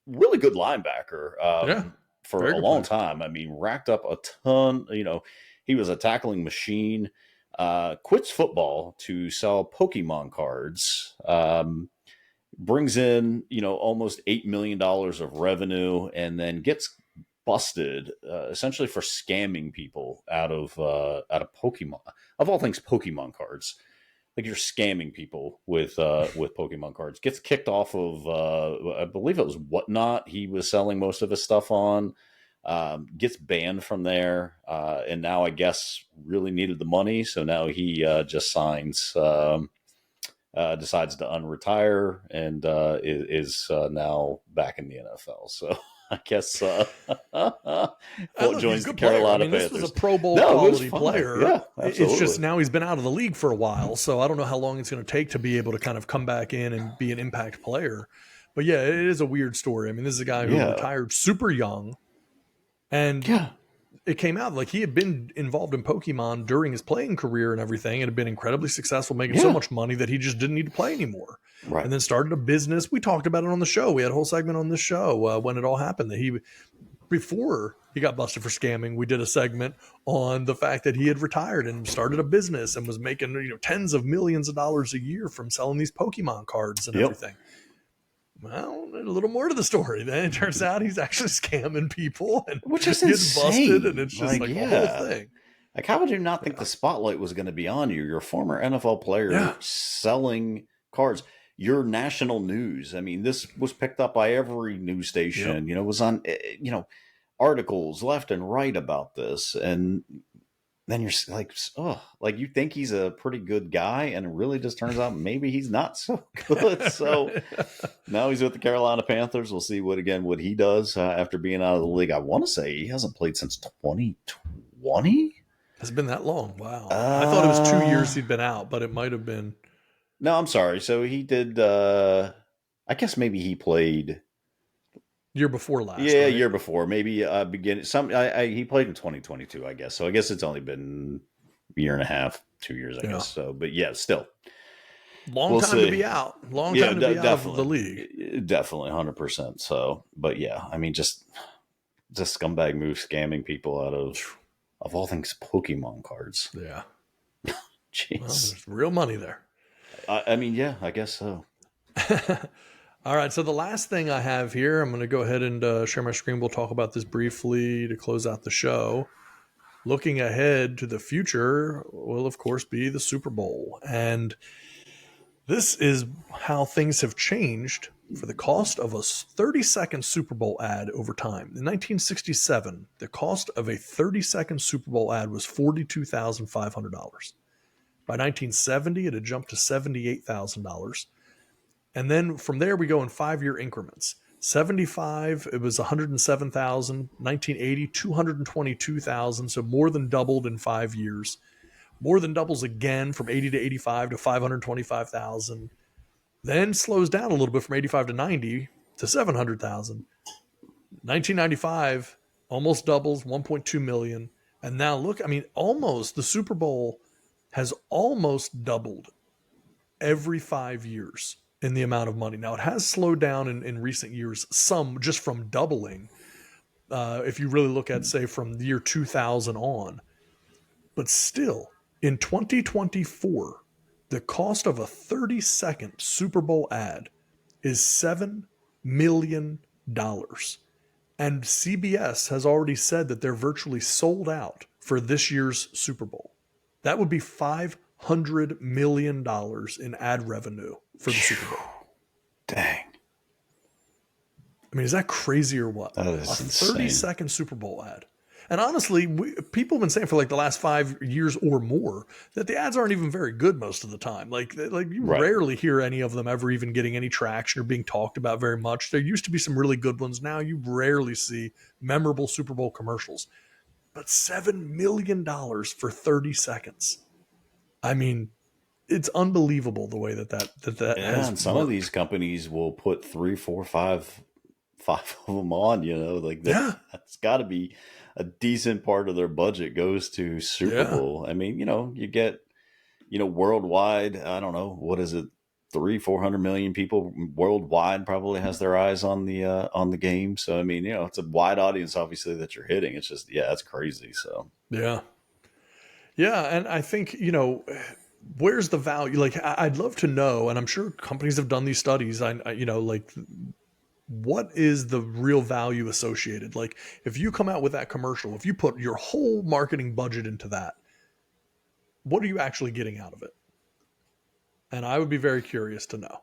really good linebacker for a long time. I mean, racked up a ton. He was a tackling machine. Quits football to sell Pokemon cards. Brings in almost $8 million of revenue, and then gets busted essentially for scamming people out of Pokemon, of all things, Pokemon cards. Like, you're scamming people with Pokemon cards. Gets kicked off of I believe it was Whatnot. He was selling most of his stuff on. Gets banned from there, and now I guess really needed the money, so now he just signs, decides to unretire, and is now back in the NFL. So I guess joins the Carolina Panthers. This was a Pro Bowl quality player. Yeah, absolutely. It's just now he's been out of the league for a while, so I don't know how long it's going to take to be able to kind of come back in and be an impact player. But yeah, it is a weird story. I mean, this is a guy who retired super young. And it came out like he had been involved in Pokemon during his playing career and everything, and had been incredibly successul, making so much money that he just didn't need to play anymore. Right. And then started a business. We talked about it on the show. We had a whole segment on this show when it all happened, that before he got busted for scamming, we did a segment on the fact that he had retired and started a business and was making tens of millions of dollars a year from selling these Pokemon cards and everything. Well, a little more to the story. Then it turns out he's actually scamming people, and which is gets busted, and it's just the whole thing. Like, how would you not think the spotlight was going to be on you? You're a former NFL player selling cards. You're national news. I mean, this was picked up by every news station. It was on, articles left and right about this, and then you're like, like, you think he's a pretty good guy, and it really just turns out maybe he's not so good. So now he's with the Carolina Panthers. We'll see what he does after being out of the league. I want to say he hasn't played since 2020. Has it been that long? Wow. I thought it was 2 years he'd been out, but it might have been. No, I'm sorry. So he did, I guess maybe he played year before last. Yeah, right? year before. Maybe beginning. He played in 2022, I guess. So I guess it's only been a year and a half, 2 years, I guess. So, but yeah, still. Long time to be out. Long time to be out of the league. Definitely, 100%. So, but yeah, I mean, just scumbag move, scamming people out of all things Pokemon cards. Yeah. Jeez. Well, there's real money there. I mean, yeah, I guess so. All right, so the last thing I have here, I'm going to go ahead and share my screen. We'll talk about this briefly to close out the show. Looking ahead to the future will, of course, be the Super Bowl. And this is how things have changed for the cost of a 30-second Super Bowl ad over time. In 1967, the cost of a 30-second Super Bowl ad was $42,500. By 1970, it had jumped to $78,000. And then from there, we go in 5-year increments. 75, it was 107,000. 1980, 222,000. So more than doubled in 5 years. More than doubles again from 80 to 85 to 525,000. Then slows down a little bit from 85 to 90 to 700,000. 1995 almost doubles, 1.2 million. And now look, I mean, almost the Super Bowl has almost doubled every 5 years in the amount of money. Now, it has slowed down in recent years, some just from doubling. If you really look at, say, from the year 2000 on. But still, in 2024, the cost of a 30-second Super Bowl ad is $7 million. And CBS has already said that they're virtually sold out for this year's Super Bowl. That would be $500 million in ad revenue for the Super Bowl. Dang. I mean, is that crazy or what? That is insane. 30-second Super Bowl ad. And honestly, people have been saying for like the last 5 years or more that the ads aren't even very good most of the time. Like you Right. rarely hear any of them ever even getting any traction or being talked about very much. There used to be some really good ones. Now you rarely see memorable Super Bowl commercials. But $7 million for 30 seconds. I mean, it's unbelievable the way that Yeah, has and some of worked. these companies will put three, four, five of them on. Like that. Yeah. That's got to be a decent part of their budget goes to Super Yeah. Bowl. I mean, you get worldwide. I don't know what is it, 300-400 million people worldwide probably has their eyes on the game. So I mean, it's a wide audience, obviously, that you're hitting. It's just that's crazy. So Yeah. Yeah. And I think, where's the value? Like, I'd love to know, and I'm sure companies have done these studies. Like, what is the real value associated? Like, if you come out with that commercial, if you put your whole marketing budget into that, what are you actually getting out of it? And I would be very curious to know.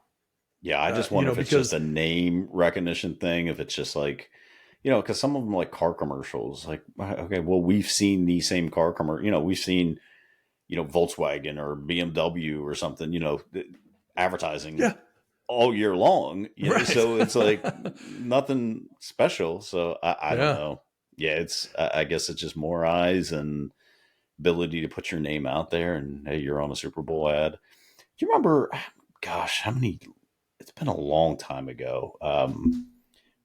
yeah, I just wonder if it's Because just a name recognition thing. If it's just like, because some of them like car commercials, like, okay, well, we've seen these same car commercial, we've seen, Volkswagen or BMW or something, advertising yeah, all year long, right. so it's like nothing special. So I don't Yeah. know. Yeah, I guess it's just more eyes and ability to put your name out there and hey, you're on a Super Bowl ad. Do you remember, gosh, it's been a long time ago,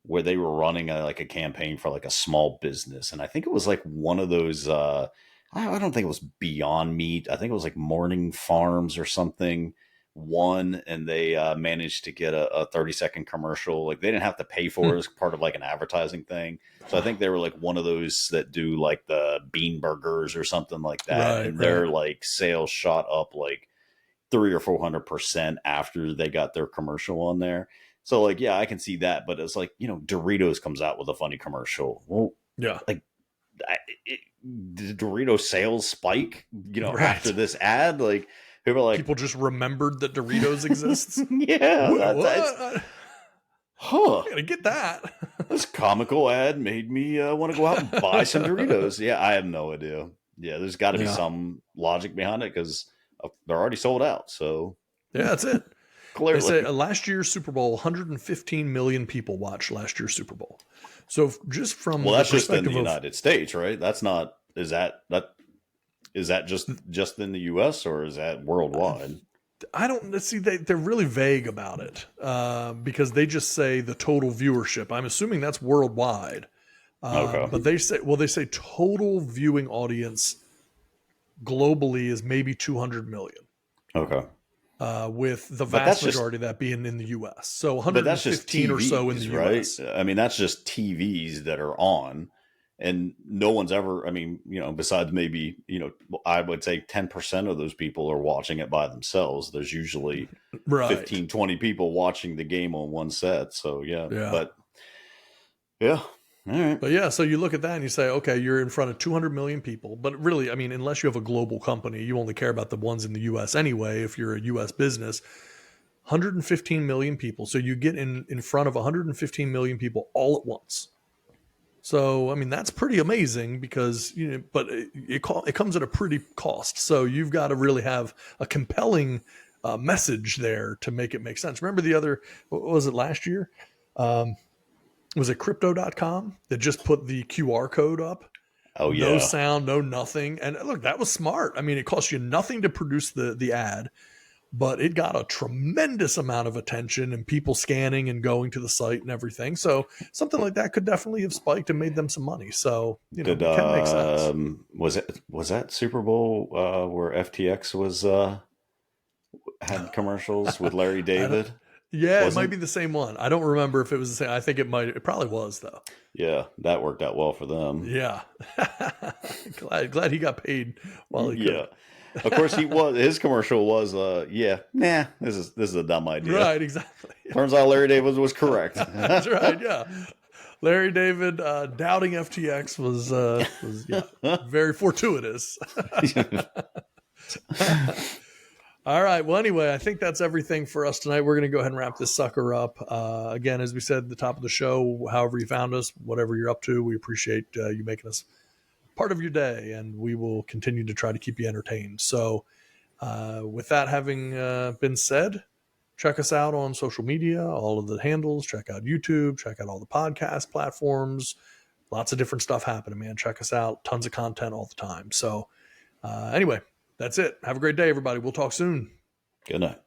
where they were running like a campaign for like a small business. And I think it was like one of those, I don't think it was Beyond Meat. I think it was like Morning Farms or something. One, and they managed to get a 30-second commercial. Like they didn't have to pay for it as part of like an advertising thing. So I think they were like one of those that do like the bean burgers or something like that. Right, And their right. like sales shot up like 300 or 400% after they got their commercial on there. So like, yeah, I can see that, but it's like, Doritos comes out with a funny commercial. Well, Yeah. like, did Doritos sales spike, Right. after this ad? Like, people are like, People just remembered that Doritos exists. yeah, that's, What? huh? I gotta get that. This comical ad made me want to go out and buy some Doritos. Yeah, I have no idea. Yeah, there's got to be Yeah. some logic behind it because they're already sold out. So Yeah, that's it. clearly, They say last year's Super Bowl, 115 million people watched last year's Super Bowl. So just from well, the that's just in perspective the of United States, right? That's not. Is that just in the U.S. or is that worldwide? I don't see they're really vague about it because they just say the total viewership. I'm assuming that's worldwide, Okay. but they say total viewing audience globally is maybe 200 million, Okay. with the But that's vast majority of that being in the U.S. So But that's just 115 or so in the TVs, right? U.S. I mean, that's just TVs that are on, and no one's ever. I mean, besides maybe I would say 10% of those people are watching it by themselves. There's usually Right. 15, 20 people watching the game on one set. So yeah. But yeah, all right. But yeah, so you look at that and you say, okay, you're in front of 200 million people. But really, I mean, unless you have a global company, you only care about the ones in the U.S. anyway. If you're a U.S. business, 115 million people. So you get in front of 115 million people all at once. So, I mean, that's pretty amazing because, but it comes at a pretty cost. So you've got to really have a compelling message there to make it make sense. Remember what was it last year? Was it crypto.com that just put the QR code up? Oh yeah. No sound, no nothing. And look, that was smart. I mean, it cost you nothing to produce the ad, but it got a tremendous amount of attention and people scanning and going to the site and everything. So something like that could definitely have spiked and made them some money. So, it can make sense. Was that Super Bowl where FTX was had commercials with Larry David? Yeah, it Wasn't? might be the same one. I don't remember if it was the same. I think it probably was though. Yeah, that worked out well for them. Yeah. glad he got paid while he could. Yeah. Of course his commercial was this is a dumb idea. Right, exactly. Turns out Larry David was correct. That's right, yeah. Larry David doubting FTX was very fortuitous. All right. Well, anyway, I think that's everything for us tonight. We're going to go ahead and wrap this sucker up. Again, as we said at the top of the show, however you found us, whatever you're up to, we appreciate you making us part of your day, and we will continue to try to keep you entertained. So with that having been said, check us out on social media, all of the handles. Check out YouTube. Check out all the podcast platforms. Lots of different stuff happening, man. Check us out. Tons of content all the time. So anyway, that's it. Have a great day, everybody. We'll talk soon. Good night.